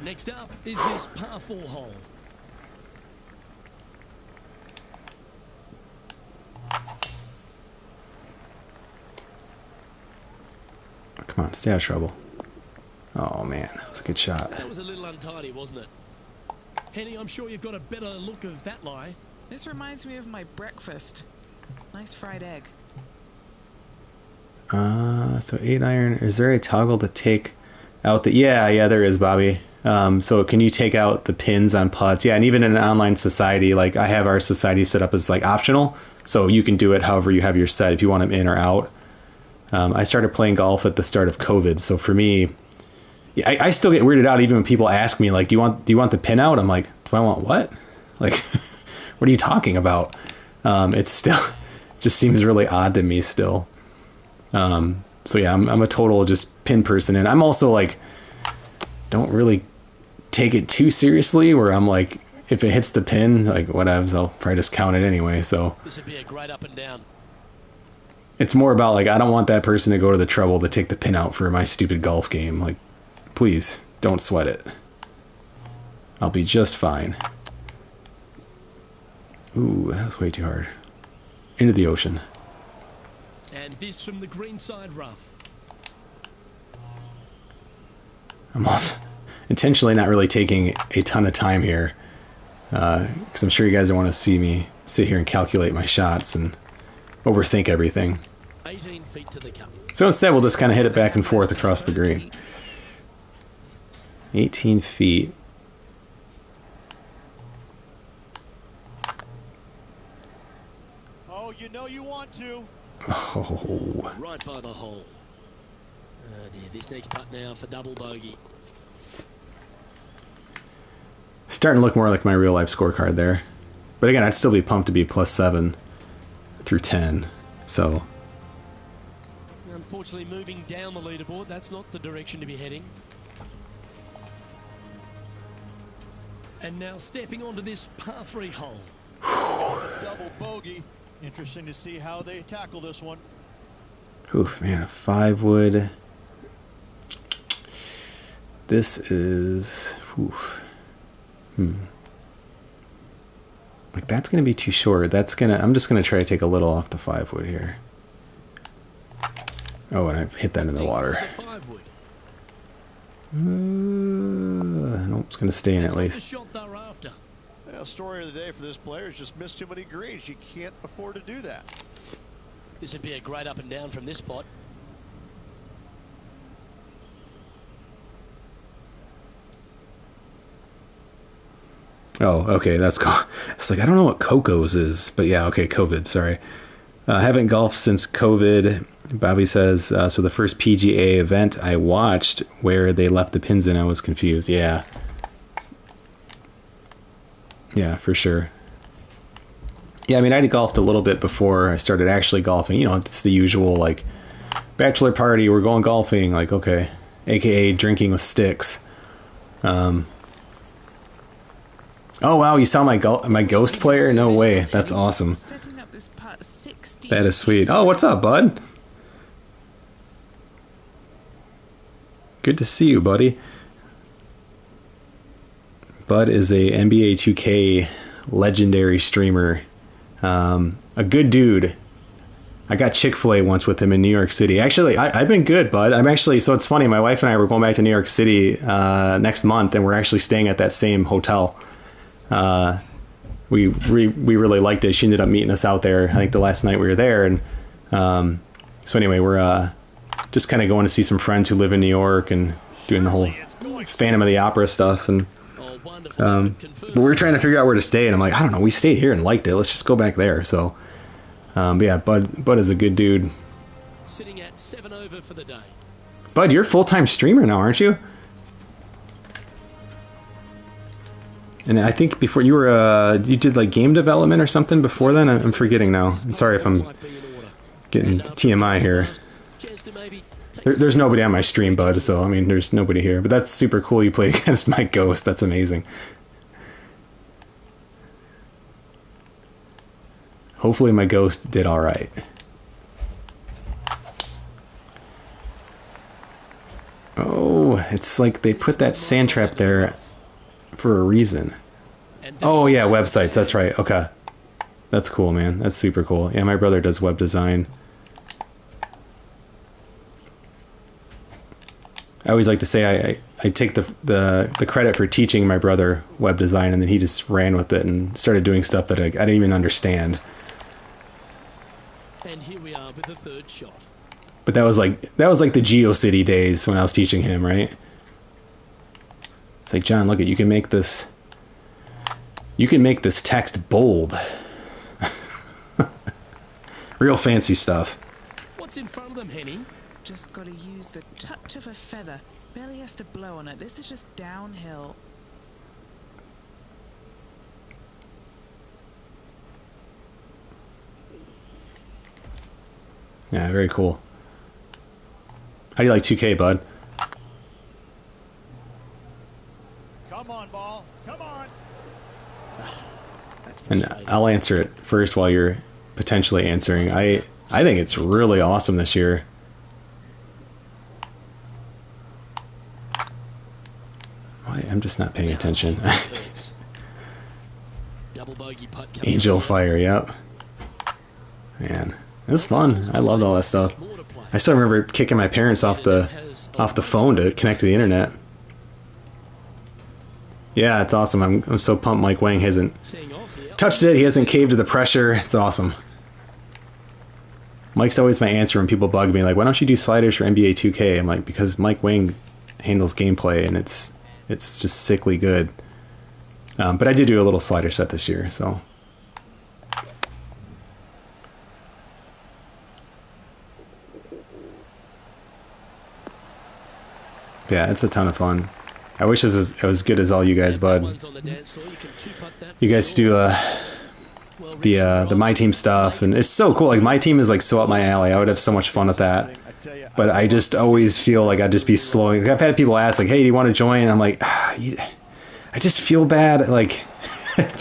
Next up is this par 4 hole. Come on, stay out of trouble. Oh man, that was a good shot. That was a little untidy, wasn't it? Henny, I'm sure you've got a better look of that lie. This reminds me of my breakfast. Nice fried egg. So 8-iron. Is there a toggle to take out the? Yeah, there is, Bobby. So can you take out the pins on putts? Yeah, and even in an online society, like I have our society set up as like optional, so you can do it however you have your set if you want them in or out. I started playing golf at the start of COVID, so for me, yeah, I still get weirded out even when people ask me like, do you want the pin out? I'm like, do I want what? Like, what are you talking about? It's still just seems really odd to me still. So yeah, I'm a total just pin person, and I'm also like, don't really take it too seriously. Where I'm like, if it hits the pin, like whatevs, I'll probably just count it anyway. So this would be a great up and down. It's more about like I don't want that person to go to the trouble to take the pin out for my stupid golf game. Like, please don't sweat it. I'll be just fine. Ooh, that was way too hard. Into the ocean. And this from the green side rough. I'm also intentionally not really taking a ton of time here, because I'm sure you guys don't want to see me sit here and calculate my shots and overthink everything. 18 feet to the cup. So instead, we'll just kind of hit it back and forth across the green. 18 feet. Oh, you know you want to. Oh. Right by the hole. Oh dear, this next putt now for double bogey. Starting to look more like my real life scorecard there. But again, I'd still be pumped to be +7 through 10. So Unfortunately, moving down the leaderboard, that's not the direction to be heading. And now stepping onto this par 3 hole. Double bogey. Interesting to see how they tackle this one. oof, man, a 5 wood. This is oof. Like that's gonna be too short. I'm just gonna try to take a little off the 5 wood here. Oh, and I hit that in the water. Nope, it's gonna stay in at least. Well, story of the day for this player is just missed too many greens. You can't afford to do that. This would be a great up and down from this spot. Oh, okay, that's cool. It's like, I don't know what Coco's is, but yeah, okay, COVID, sorry. Haven't golfed since COVID, Bobby says. So the first PGA event I watched where they left the pins in, I was confused. Yeah. Yeah, for sure. Yeah, I mean, I'd golfed a little bit before I started actually golfing. You know, it's the usual, like, bachelor party, we're going golfing, like, okay. AKA drinking with sticks. Oh wow, you saw my ghost player? No way, that's awesome. That is sweet. Oh, what's up, bud? Good to see you, buddy. Bud is a NBA 2K legendary streamer. A good dude. I got Chick-fil-A once with him in New York City. Actually, I've been good, bud. So it's funny, my wife and I were going back to New York City next month, and we're actually staying at that same hotel. We really liked it. She ended up meeting us out there, I think the last night we were there. And so anyway, we're just kind of going to see some friends who live in New York and doing the whole Phantom of the Opera stuff. And but we were trying to figure out where to stay, and I'm like, I don't know, we stayed here and liked it. Let's just go back there. So but yeah, Bud is a good dude. Sitting at 7 over for the day. Bud, you're a full-time streamer now, aren't you? And I think before you were, you did like game development or something before then? I'm forgetting now. I'm sorry if I'm getting TMI here. There's nobody on my stream, Bud, so I mean, there's nobody here. But that's super cool you play against my ghost. That's amazing. Hopefully my ghost did all right. Oh, it's like they put that sand trap there for a reason. Oh yeah, websites, that's right. Okay. That's cool, man. That's super cool. Yeah, my brother does web design. I always like to say I take the credit for teaching my brother web design, and then he just ran with it and started doing stuff that I didn't even understand. And here we are with the third shot. But that was like the GeoCity days when I was teaching him, right? It's like, John, look at, you can make this text bold. Real fancy stuff. What's in front of them, Henny? Just got to use the touch of a feather. Barely has to blow on it. This is just downhill. Yeah, very cool. How do you like 2K, bud? Come on, ball. Come on. And I'll answer it first while you're potentially answering. I think it's really awesome this year. I'm just not paying attention. Double bogey putt coming Angel Fire, yep. Man, it was fun. I loved all that stuff. I still remember kicking my parents off the phone to connect to the internet. Yeah, it's awesome. I'm so pumped Mike Wang hasn't touched it. He hasn't caved to the pressure. It's awesome. Mike's always my answer when people bug me, like, why don't you do sliders for NBA 2K? I'm like, because Mike Wang handles gameplay, and it's just sickly good. But I did do a little slider set this year, so. Yeah, it's a ton of fun. I wish it was as good as all you guys, bud. You guys do the My Team stuff, and it's so cool. Like, My Team is like so up my alley. I would have so much fun with that. But I just always feel like I'd just be slowing. I've had people ask, like, hey, do you want to join? And I'm like, I just feel bad. Like,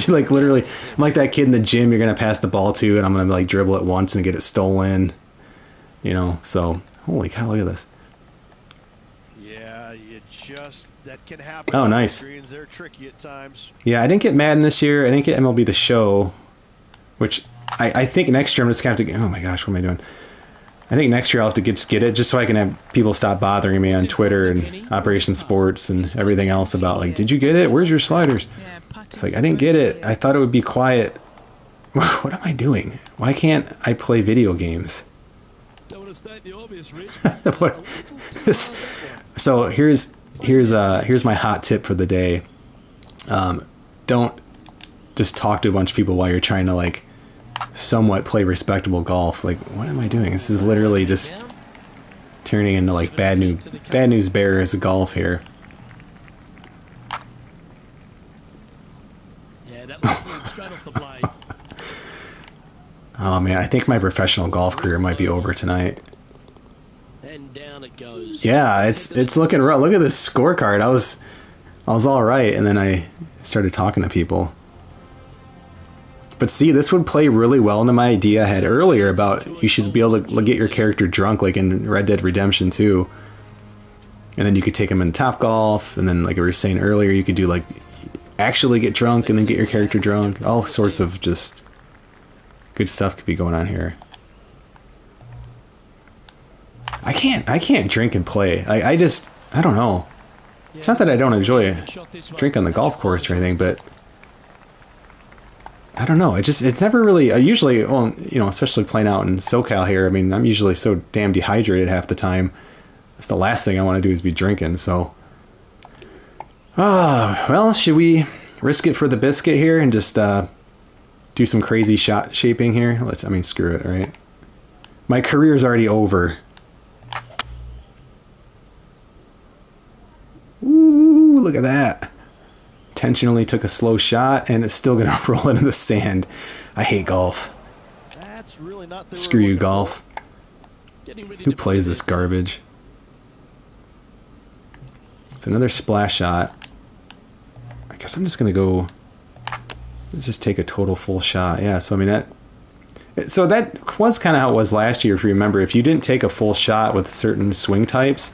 like literally, I'm like that kid in the gym you're going to pass the ball to, and I'm going to like dribble it once and get it stolen. You know, so, holy cow, look at this. Yeah, that can happen. Oh, nice. Greens, they're tricky at times. Yeah, I didn't get Madden this year. I didn't get MLB The Show, which I think next year I'm just going to have to, oh my gosh, what am I doing? I think next year I'll have to get it just so I can have people stop bothering me on Twitter and Operation Sports and everything else about, like, did you get it? Where's your sliders? It's like, I didn't get it. I thought it would be quiet. What am I doing? Why can't I play video games? Don't want to state the obvious, Rich. So here's my hot tip for the day. Don't just talk to a bunch of people while you're trying to, like, somewhat play respectable golf. Like, what am I doing? This is literally just turning into like bad news bears golf here. Yeah, that was straight off the blade. Oh man, I think my professional golf career might be over tonight. And down it goes. Yeah, it's looking rough. Look at this scorecard. I was all right, and then I started talking to people. But see, this would play really well into my idea I had earlier about you should be able to get your character drunk, like in Red Dead Redemption 2. And then you could take them in Topgolf, and then, like we were saying earlier, you could do, like, actually get drunk and then get your character drunk. All sorts of just good stuff could be going on here. I can't drink and play. I don't know. It's not that I don't enjoy a drink on the golf course or anything, but I don't know. It's never really. I usually, well, you know, especially playing out in SoCal here. I mean, I'm usually so damn dehydrated half the time. That's the last thing I want to do is be drinking. So, well, should we risk it for the biscuit here and just do some crazy shot shaping here? I mean, screw it, right? My career's already over. Ooh, look at that. Intentionally took a slow shot, and it's still going to roll into the sand. I hate golf. That's really not the Screw you, golf. Who plays this garbage? It's another splash shot. I guess I'm just going to go... just take a total full shot. Yeah, so I mean, So that was kind of how it was last year, if you remember. If you didn't take a full shot with certain swing types,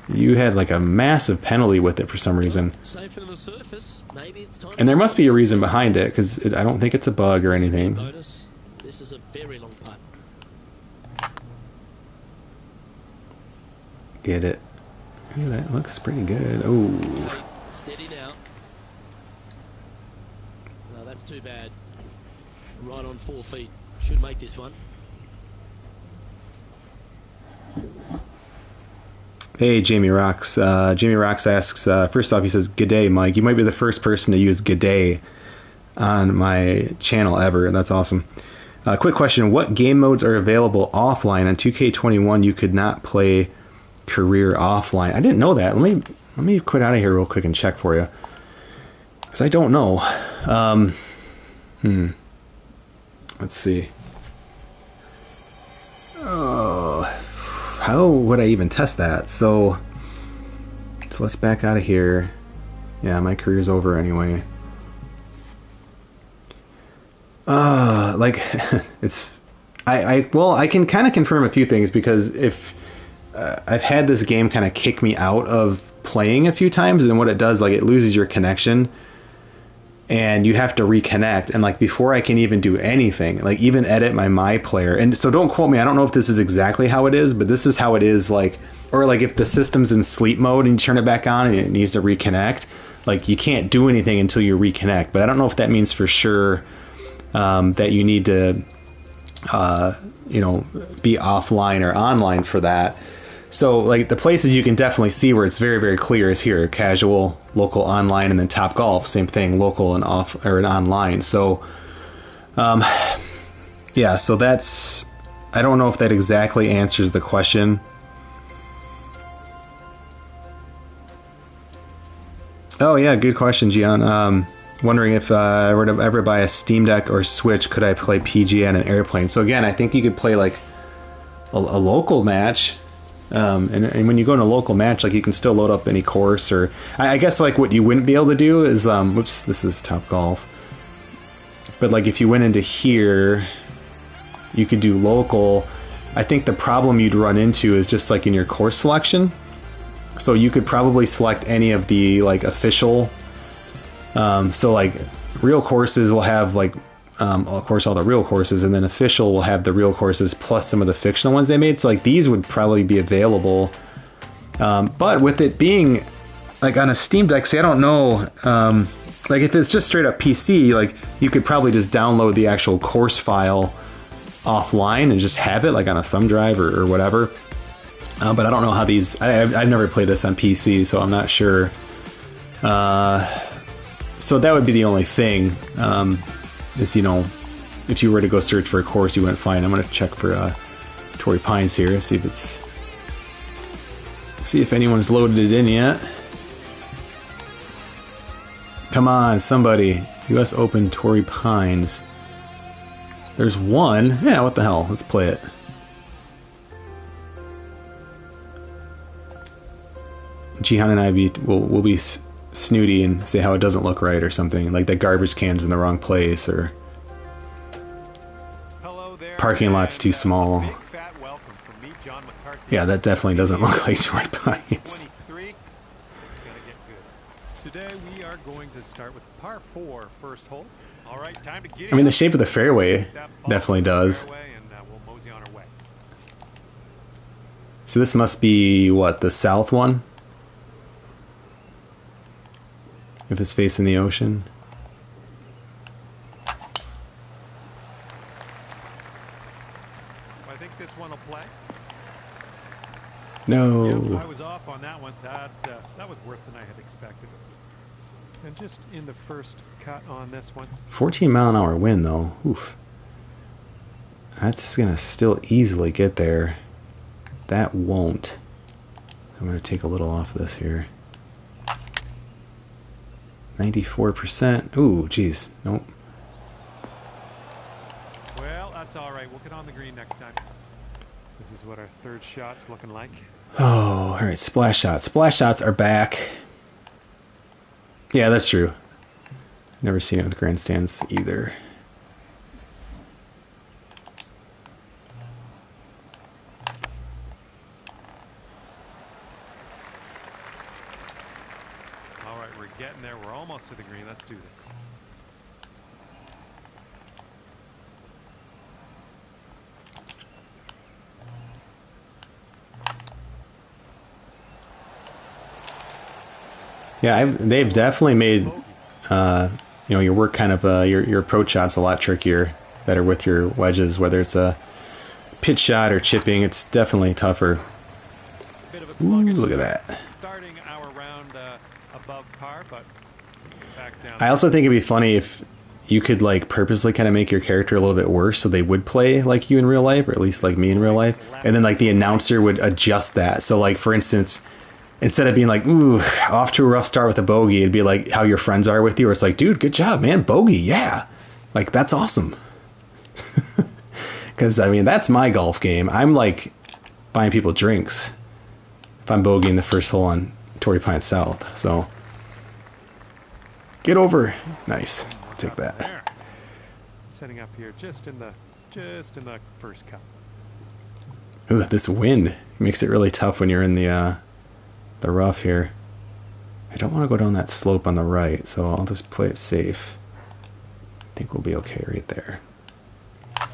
you had like a massive penalty with it for some reason. Safer than the surface. Maybe it's time. And there must be a reason behind it, because I don't think it's a bug or anything. Bonus. This is a very long putt. Get it. Ooh, that looks pretty good. Oh. Steady now. No, that's too bad. Right on 4 feet. Should make this one. Hey, Jamie Rocks. Jamie Rocks asks, first off, he says, "Good day, Mike. You might be the first person to use good day on my channel ever." That's awesome. Quick question. What game modes are available offline? On 2K21, you could not play career offline. I didn't know that. Let me quit out of here real quick and check for you, because I don't know. Let's see. Oh, how would I even test that? So let's back out of here. Yeah, my career's over anyway. Like it's I can kind of confirm a few things, because if I've had this game kind of kick me out of playing a few times, and what it does, like, it loses your connection and you have to reconnect, and like before I can even do anything, like even edit my player, and so don't quote me, I don't know if this is exactly how it is, but this is how it is. Like, or like if the system's in sleep mode and you turn it back on and it needs to reconnect, like you can't do anything until you reconnect. But I don't know if that means for sure that you need to you know, be offline or online for that. So like the places you can definitely see where it's very, very clear is here: casual, local, online, and then Top Golf, same thing, local and off or online. So yeah, so that's, I don't know if that exactly answers the question. Oh yeah, good question, Gian. Wondering if I were to ever buy a Steam Deck or Switch, could I play PGA on an airplane? So again, I think you could play like a local match. And when you go in a local match, like you can still load up any course, or I guess like what you wouldn't be able to do is, whoops, this is Top Golf. But like if you went into here, you could do local. I think the problem you'd run into is just like in your course selection. So you could probably select any of the like official. So like real courses will have like, of course, all the real courses, and then official will have the real courses plus some of the fictional ones they made. So like these would probably be available, but with it being like on a Steam Deck, see, I don't know, like if it's just straight up PC, like you could probably just download the actual course file offline and just have it like on a thumb drive or whatever. But I don't know how these, I've never played this on PC, so I'm not sure. So that would be the only thing. Is, you know, if you were to go search for a course, you wouldn't find. I'm going to check for Torrey Pines here, see if anyone's loaded it in yet. Come on, somebody. U.S. Open Torrey Pines. There's one. Yeah, what the hell? Let's play it. Jihan and I will be snooty and say how it doesn't look right or something, like the garbage can's in the wrong place, or parking lot's too small. Yeah, that definitely doesn't look like Torrey Pines. Today we are going to start with par 4 first hole. All right, time to get I mean, the shape of the fairway definitely does. So this must be what, the south one? If it's facing the ocean. I think this one will play. No. Yep, I was off on that one. That was worse than I had expected. And just in the first cut on this one. 14-mile-an-hour wind, though. Oof. That's going to still easily get there. That won't. So I'm going to take a little off this here. 94%. Ooh, geez. Nope. Well, that's all right. We'll get on the green next time. This is what our third shot's looking like. Oh, all right. Splash shots. Splash shots are back. Yeah, that's true. Never seen it with grandstands either. getting there. We're almost to the green. Let's do this. Yeah, they've definitely made your work kind of your approach shots a lot trickier that are with your wedges, whether it's a pitch shot or chipping. It's definitely tougher. Ooh, look at that. Starting our round above par, but back down. I also think it'd be funny if you could like purposely kind of make your character a little bit worse so they would play like you in real life, or at least like me in real life, and then like the announcer would adjust that. So like for instance, instead of being like, ooh, off to a rough start with a bogey, it'd be like how your friends are with you, where it's like, dude, good job, man, bogey, yeah. Like, that's awesome. Because, I mean, that's my golf game. I'm like buying people drinks if I'm bogeying the first hole on Torrey Pines South. So, get over. Nice. I'll take that. There. Setting up here just in the first cup. Ooh, this wind makes it really tough when you're in the rough here. I don't want to go down that slope on the right, so I'll just play it safe. I think we'll be okay right there. I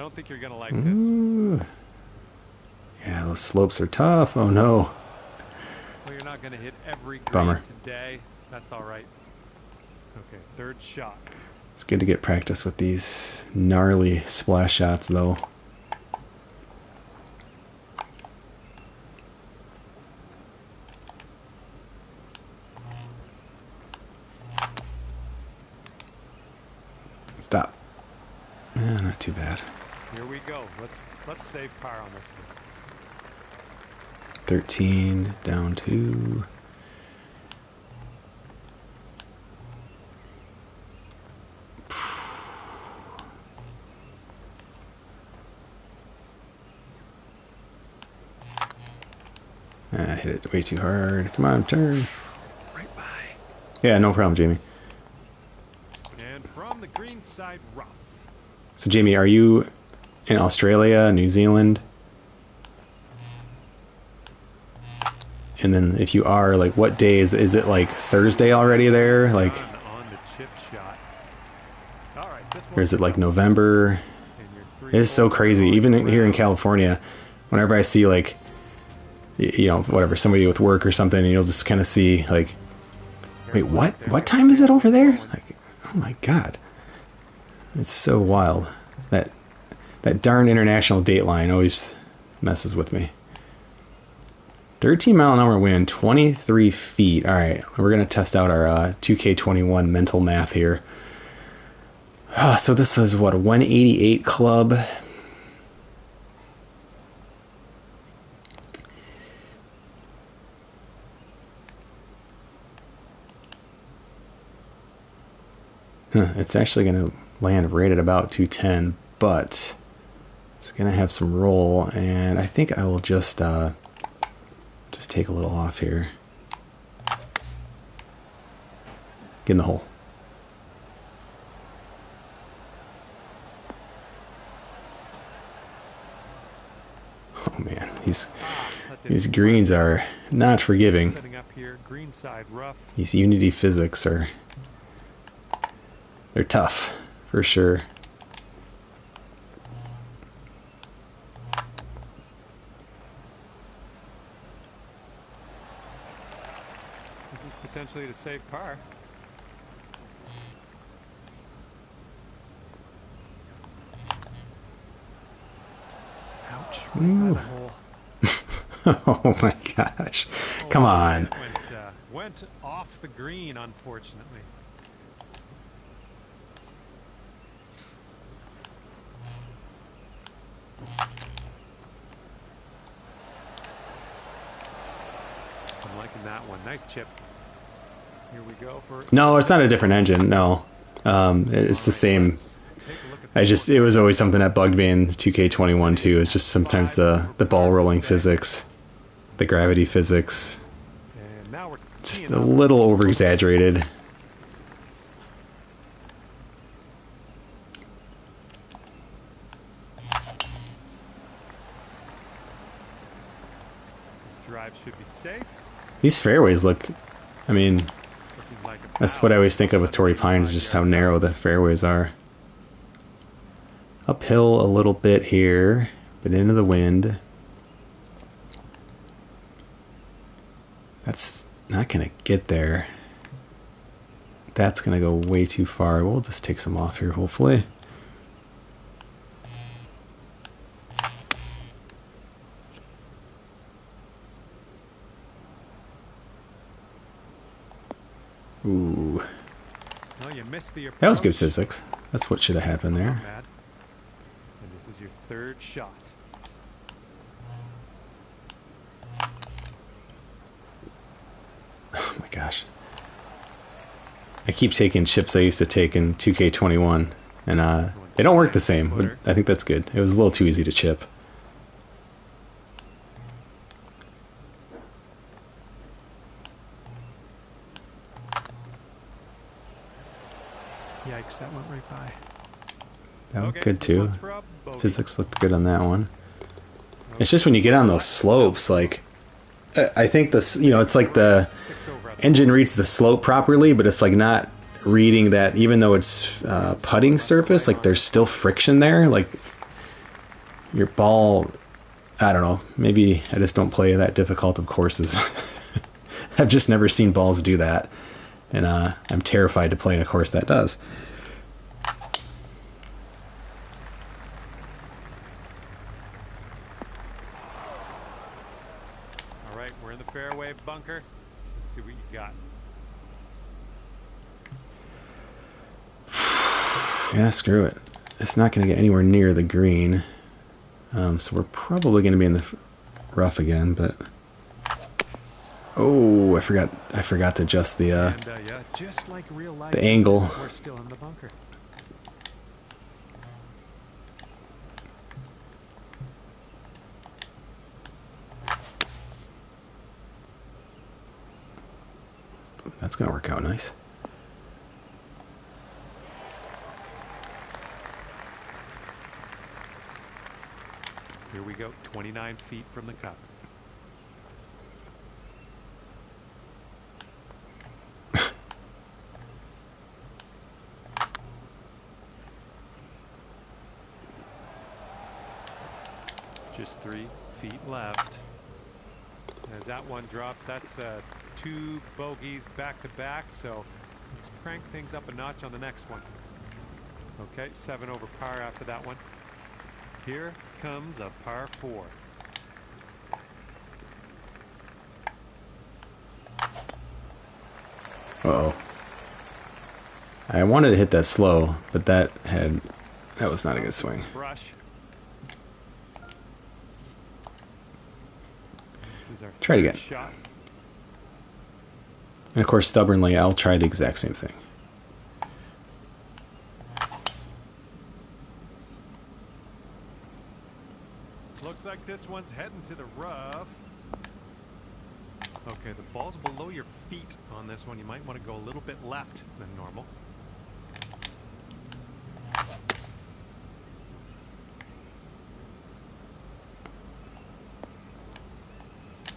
don't think you're gonna like Ooh. this. Yeah, those slopes are tough. Oh no. Well, you're not gonna hit every green Bummer. today. That's all right. Okay, third shot. It's good to get practice with these gnarly splash shots, though. Stop. Not too bad. Here we go. Let's save par on this one. 13 down 2. I hit it way too hard. Come on, turn. Right by. Yeah, no problem, Jamie. And from the green side rough. So, Jamie, are you in Australia, New Zealand? And then if you are, like, what day is it like Thursday already there? Like, On the chip shot. All right, this or is it like November? It is so crazy. Even here in California, whenever I see like, you know, whatever, somebody with work or something, and you'll just kind of see like, wait, what time is it over there? Like, oh my God. It's so wild. That darn international date line always messes with me. 13-mile-an-hour wind, 23 feet. All right, we're going to test out our 2K21 mental math here. So this is, what, a 188 club? It's actually going to land right at about 210, but it's going to have some roll, and I think I will just take a little off here. Get in the hole. Oh man, these greens are not forgiving. Setting up here, green side rough. These Unity physics they're tough for sure. This is potentially to save par. Ouch. Ooh. Oh my gosh. Come on. Went off the green, unfortunately. I'm liking that one. Nice chip. Here we go for... No, it's not a different engine. No. It's the same. It was always something that bugged me in 2K21 too. It's just sometimes the ball rolling physics, the gravity physics, And now we're just a little over exaggerated. This drive should be safe. These fairways look, I mean, Looking like a that's what I always bounce think of with Torrey Pines, just how narrow the fairways are. Uphill a little bit here, but into the wind. That's not going to get there. That's going to go way too far. We'll just take some off here, hopefully. Ooh. Well, you missed the That was good approach. physics. That's what should have happened there. Not bad. And this is your third shot. Oh my gosh. I keep taking chips I used to take in 2K21, and they don't work the same, but I think that's good. It was a little too easy to chip. Yikes, that went right by. That looked Okay, good this too. one's for a bogey. Physics looked good on that one. It's just when you get on those slopes, like, I think this, you know, it's like the 6 over at engine reads the slope properly, but it's like not reading that, even though it's putting surface, like there's still friction there. Like your ball, I don't know, maybe I just don't play that difficult of courses. I've just never seen balls do that, and I'm terrified to play in a course that does. All right, we're in the fairway bunker. Let's see what you got. Yeah, screw it. It's not going to get anywhere near the green, so we're probably going to be in the rough again. But oh, I forgot to adjust the Yeah, just like real life, the angle. we're still in the bunker. That's going to work out nice. Here we go, 29 feet from the cup. Just 3 feet left. As that one drops, that's 2 bogeys back to back, so let's crank things up a notch on the next one. Okay, 7 over par after that one. Here comes a par 4. Uh-oh. I wanted to hit that slow, but that was not a good swing. Brush. This is our Try it third again. shot. And of course, stubbornly, I'll try the exact same thing. Looks like this one's heading to the rough. Okay, the ball's below your feet on this one. You might want to go a little bit left than normal.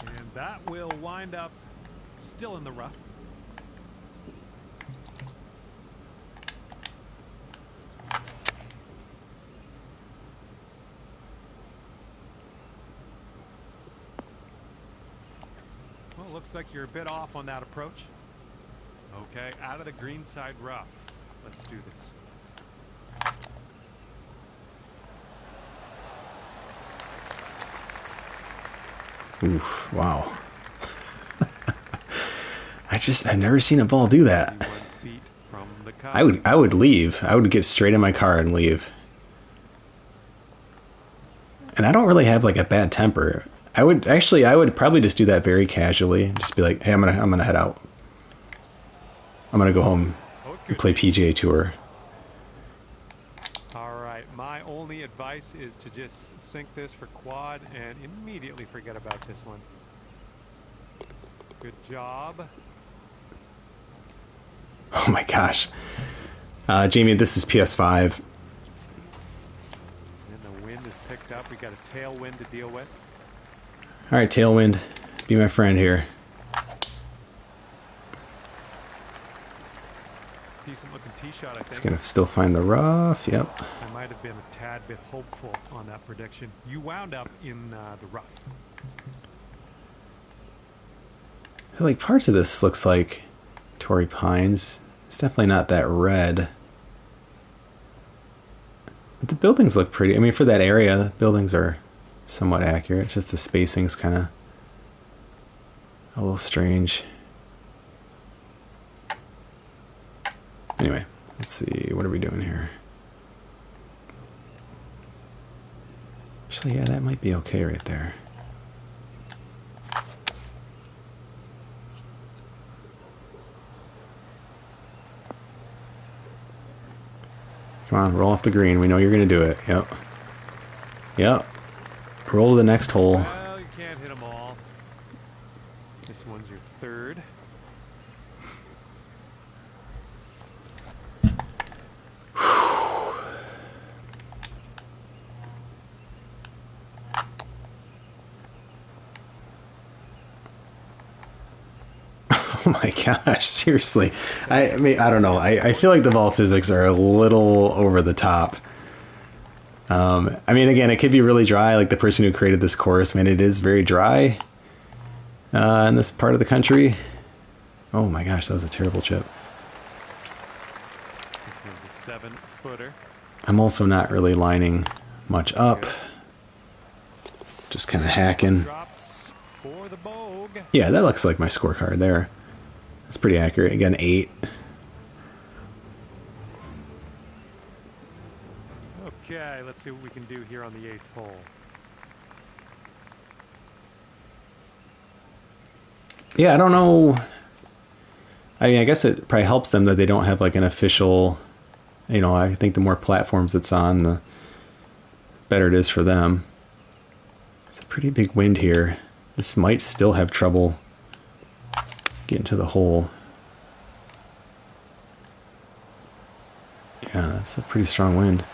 And that will wind up still in the rough. Well, looks like you're a bit off on that approach. Okay, out of the green side rough. Let's do this. Oof, wow. I've never seen a ball do that. 21 feet from the cup. I would leave. I would get straight in my car and leave. And I don't really have like a bad temper. I would probably just do that very casually. Just be like, hey, I'm gonna head out. I'm gonna go home and play PGA Tour. All right, my only advice is to just sink this for quad and immediately forget about this one. Good job. Oh my gosh. Jamie, this is PS5. And the wind is picked up. We got a tailwind to deal with. Alright, Tailwind, be my friend here. decent looking tee shot, I It's think. going to still find the rough. Yep. I might have been a tad bit hopeful on that prediction. You wound up in the rough. I feel like parts of this looks like Torrey Pines. It's definitely not that red. But the buildings look pretty. I mean, for that area, the buildings are somewhat accurate. Just the spacing's kind of a little strange. Anyway, let's see. What are we doing here? Actually, yeah, that might be okay right there. Come on, roll off the green. We know you're going to do it. Yep. Yep. Roll to the next hole. Well, you can't hit them all. This one's your third. Oh my gosh, seriously. I mean, I don't know. I feel like the ball physics are a little over the top. I mean, again, it could be really dry. Like the person who created this course, man, it is very dry in this part of the country. Oh my gosh, that was a terrible chip. This one's a 7-footer. I'm also not really lining much up. Just kind of hacking. Drops for the Bog. Yeah, that looks like my scorecard there. That's pretty accurate. Again, 8. Okay, let's see what we can do here on the 8th hole. Yeah, I don't know. I mean, I guess it probably helps them that they don't have like an official, you know, I think the more platforms it's on, the better it is for them. It's a pretty big wind here. This might still have trouble getting to the hole. Yeah, that's a pretty strong wind.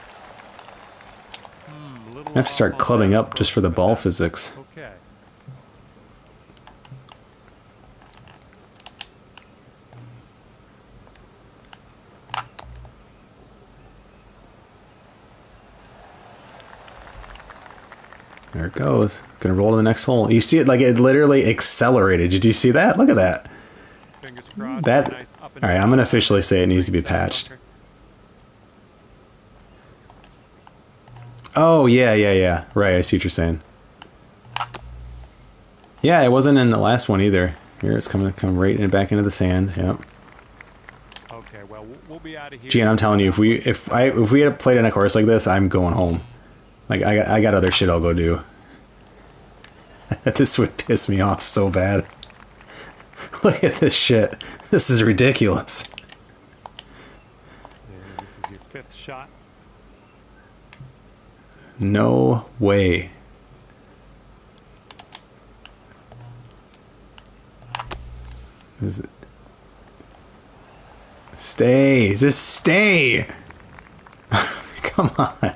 I have to start clubbing up just for the ball physics. Okay. There it goes. Gonna roll to the next hole. You see it, like it literally accelerated. Did you see that? Look at that. Fingers crossed. That. Nice up and All right, down. I'm gonna officially say it needs to be patched. Oh yeah. Right, I see what you're saying. Yeah, it wasn't in the last one either. Here it's coming right back into the sand. Yep. Okay, well we'll be out of here. Gee, and I'm telling you, if we had played in a course like this, I'm going home. Like I got other shit I'll go do. This would piss me off so bad. Look at this shit. This is ridiculous. And this is your 5th shot. No way. Stay. Just stay. Come on.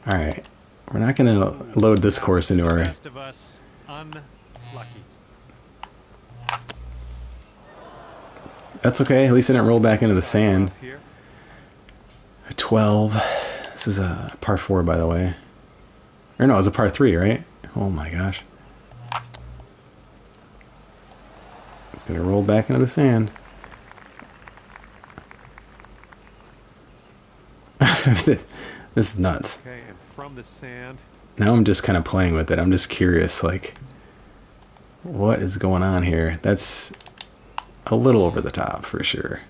Alright. We're not going to load this course into our... Rest of us unlucky. That's okay. At least I didn't roll back into the sand. Here. 12. This is a par 4, by the way. Or no, it was a par 3, right? Oh my gosh. It's going to roll back into the sand. This is nuts. Okay, and from the sand. Now I'm just kind of playing with it. I'm just curious, like, what is going on here? That's a little over the top, for sure.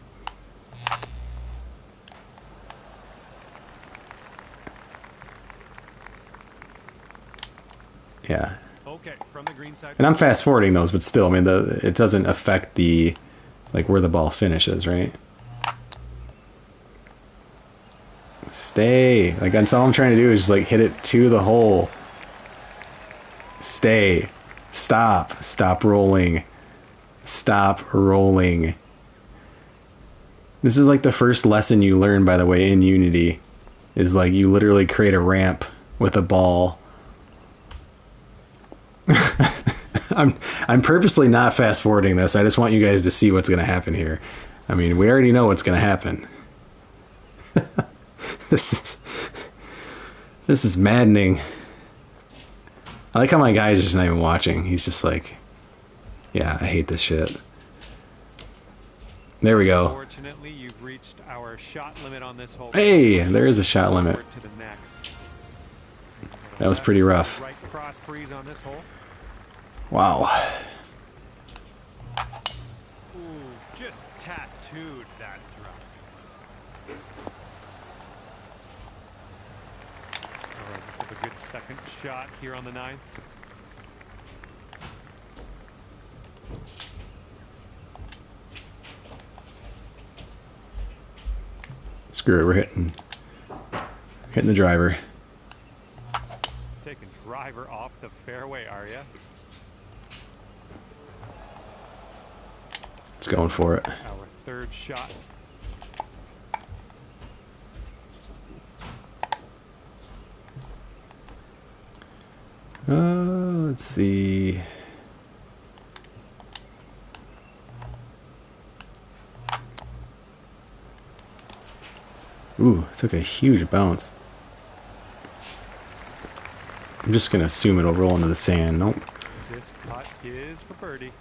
Yeah. Okay, from the green side. And I'm fast forwarding those, but still, I mean, it doesn't affect the, like, where the ball finishes, right? Stay. Like, that's all I'm trying to do is just, like, hit it to the hole. Stay. Stop. Stop rolling. Stop rolling. This is, like, the first lesson you learn, by the way, in Unity. Is, like, you literally create a ramp with a ball. I'm purposely not fast forwarding this. I just want you guys to see what's going to happen here. I mean, we already know what's going to happen. This is maddening. I like how my guy's just not even watching. He's just like, yeah, I hate this shit. There we go. Unfortunately, you've reached our shot limit on this hole. Hey, there is a shot limit. To the next. That was pretty rough. Right cross breeze on this hole. Wow. Ooh, just tattooed that drop. All right, let's have a good second shot here on the 9th. Screw it, we're hitting the driver. Taking driver off the fairway, are ya? It's going for it. Our third shot. Let's see. Ooh, it took a huge bounce. I'm just gonna assume it'll roll into the sand. Nope. This putt is for birdie.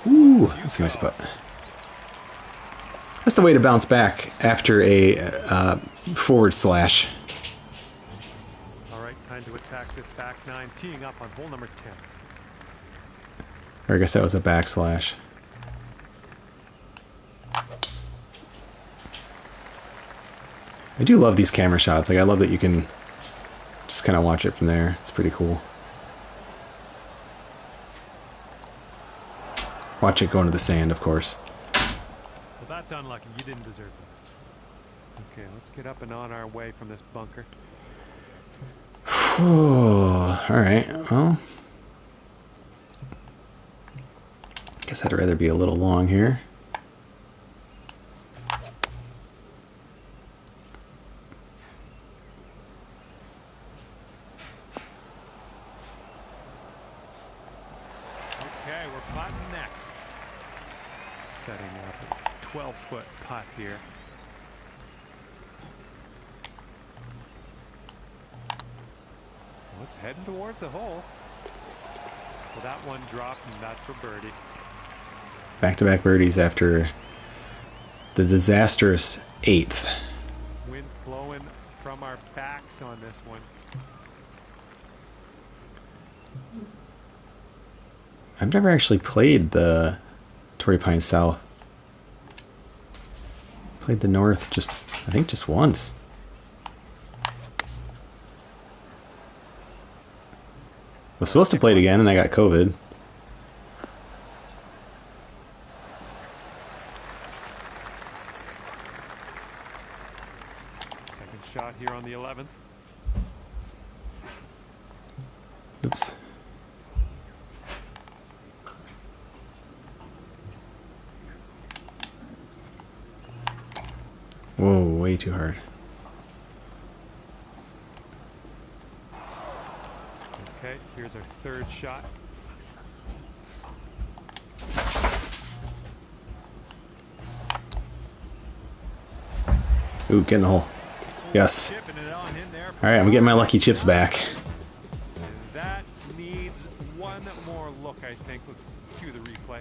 Ooh, that's a nice putt. That's the way to bounce back after a forward slash. All right, time to attack this back 9, teeing up on hole number 10. Or I guess that was a backslash. I do love these camera shots. Like, I love that you can just kind of watch it from there. It's pretty cool. Watch it go into the sand, of course. Well, that's unlucky. You didn't deserve it. Okay, let's get up and on our way from this bunker. Alright, well. Guess I'd rather be a little long here. Okay, we're putting next. Setting up a 12-foot putt here. Well, it's heading towards the hole. Well, that one dropped, and that's for birdie. Back-to-back birdies after the disastrous 8th. Wind's blowing from our backs on this one. I've never actually played the Torrey Pines South. Played the North I think just once. Was supposed to play it again and I got COVID. Second shot here on the 11th. Oops. Whoa, way too hard. Okay, here's our third shot. Ooh, get in the hole. Yes. Chipping it on in there. Alright, I'm getting my lucky chips back. And that needs one more look, I think. Let's cue the replay.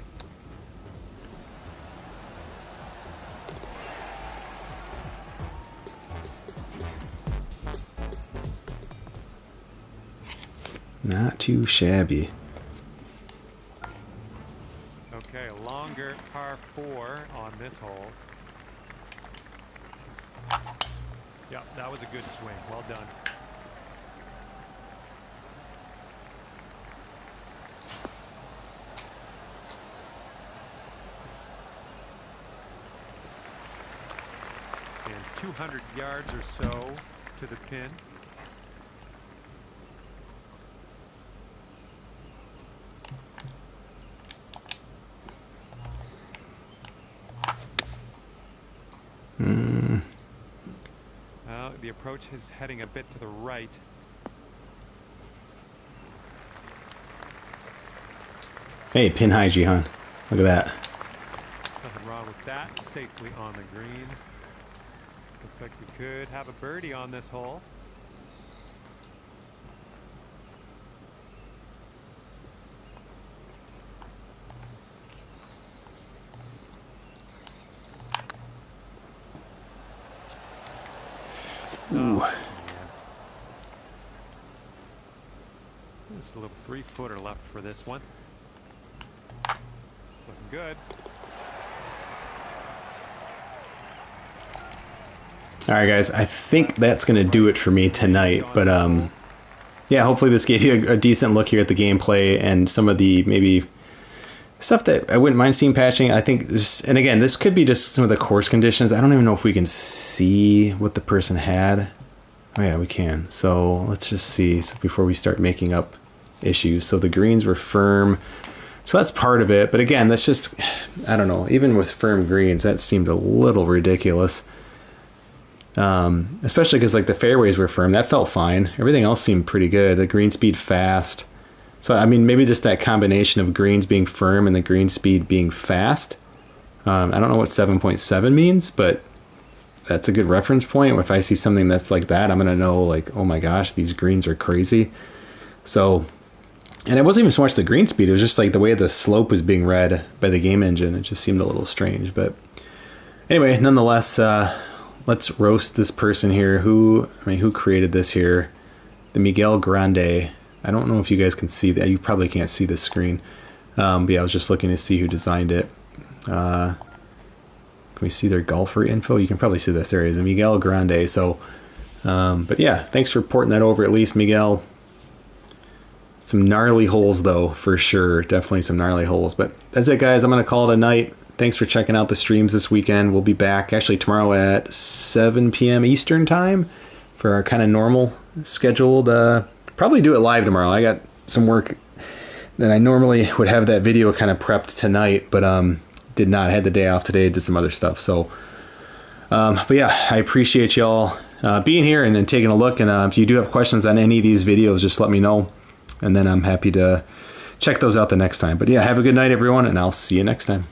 Not too shabby. Okay, a longer par 4 on this hole. Yep, that was a good swing. Well done. And 200 yards or so to the pin. the approach is heading a bit to the right. Hey, pin high, Jihan. Look at that. Nothing wrong with that. Safely on the green. Looks like we could have a birdie on this hole. Ooh. Yeah. Just a little 3-footer left for this one. Looking good. All right, guys. I think that's going to do it for me tonight. But yeah, hopefully this gave you a decent look here at the gameplay and some of the maybe stuff that I wouldn't mind seeing patching. I think this, and again, this could be just some of the course conditions. I don't even know if we can see what the person had. Oh yeah, we can. So let's just see. So before we start making up issues. So the greens were firm. So that's part of it. But again, that's just, I don't know, even with firm greens, that seemed a little ridiculous. Especially because like the fairways were firm. That felt fine. Everything else seemed pretty good. The green speed fast. So, I mean, maybe just that combination of greens being firm and the green speed being fast. I don't know what 7.7 means, but that's a good reference point. If I see something that's like that, I'm going to know, like, oh my gosh, these greens are crazy. So, and it wasn't even so much the green speed. It was just like the way the slope was being read by the game engine. It just seemed a little strange. But anyway, nonetheless, let's roast this person here. Who created this here? The Miguel Grande. I don't know if you guys can see that. You probably can't see the screen. But yeah, I was just looking to see who designed it. Can we see their golfer info? You can probably see this. There it is, Miguel Grande. So, but yeah, thanks for porting that over at least, Miguel. Some gnarly holes, though, for sure. Definitely some gnarly holes. But that's it, guys. I'm going to call it a night. Thanks for checking out the streams this weekend. We'll be back actually tomorrow at 7 p.m. Eastern time for our kind of normal scheduled. Probably do it live tomorrow. I got some work that I normally would have that video kind of prepped tonight, but did not. I had the day off today, did some other stuff. So, but yeah, I appreciate y'all being here and taking a look. And if you do have questions on any of these videos, just let me know. And then I'm happy to check those out the next time. But yeah, have a good night, everyone, and I'll see you next time.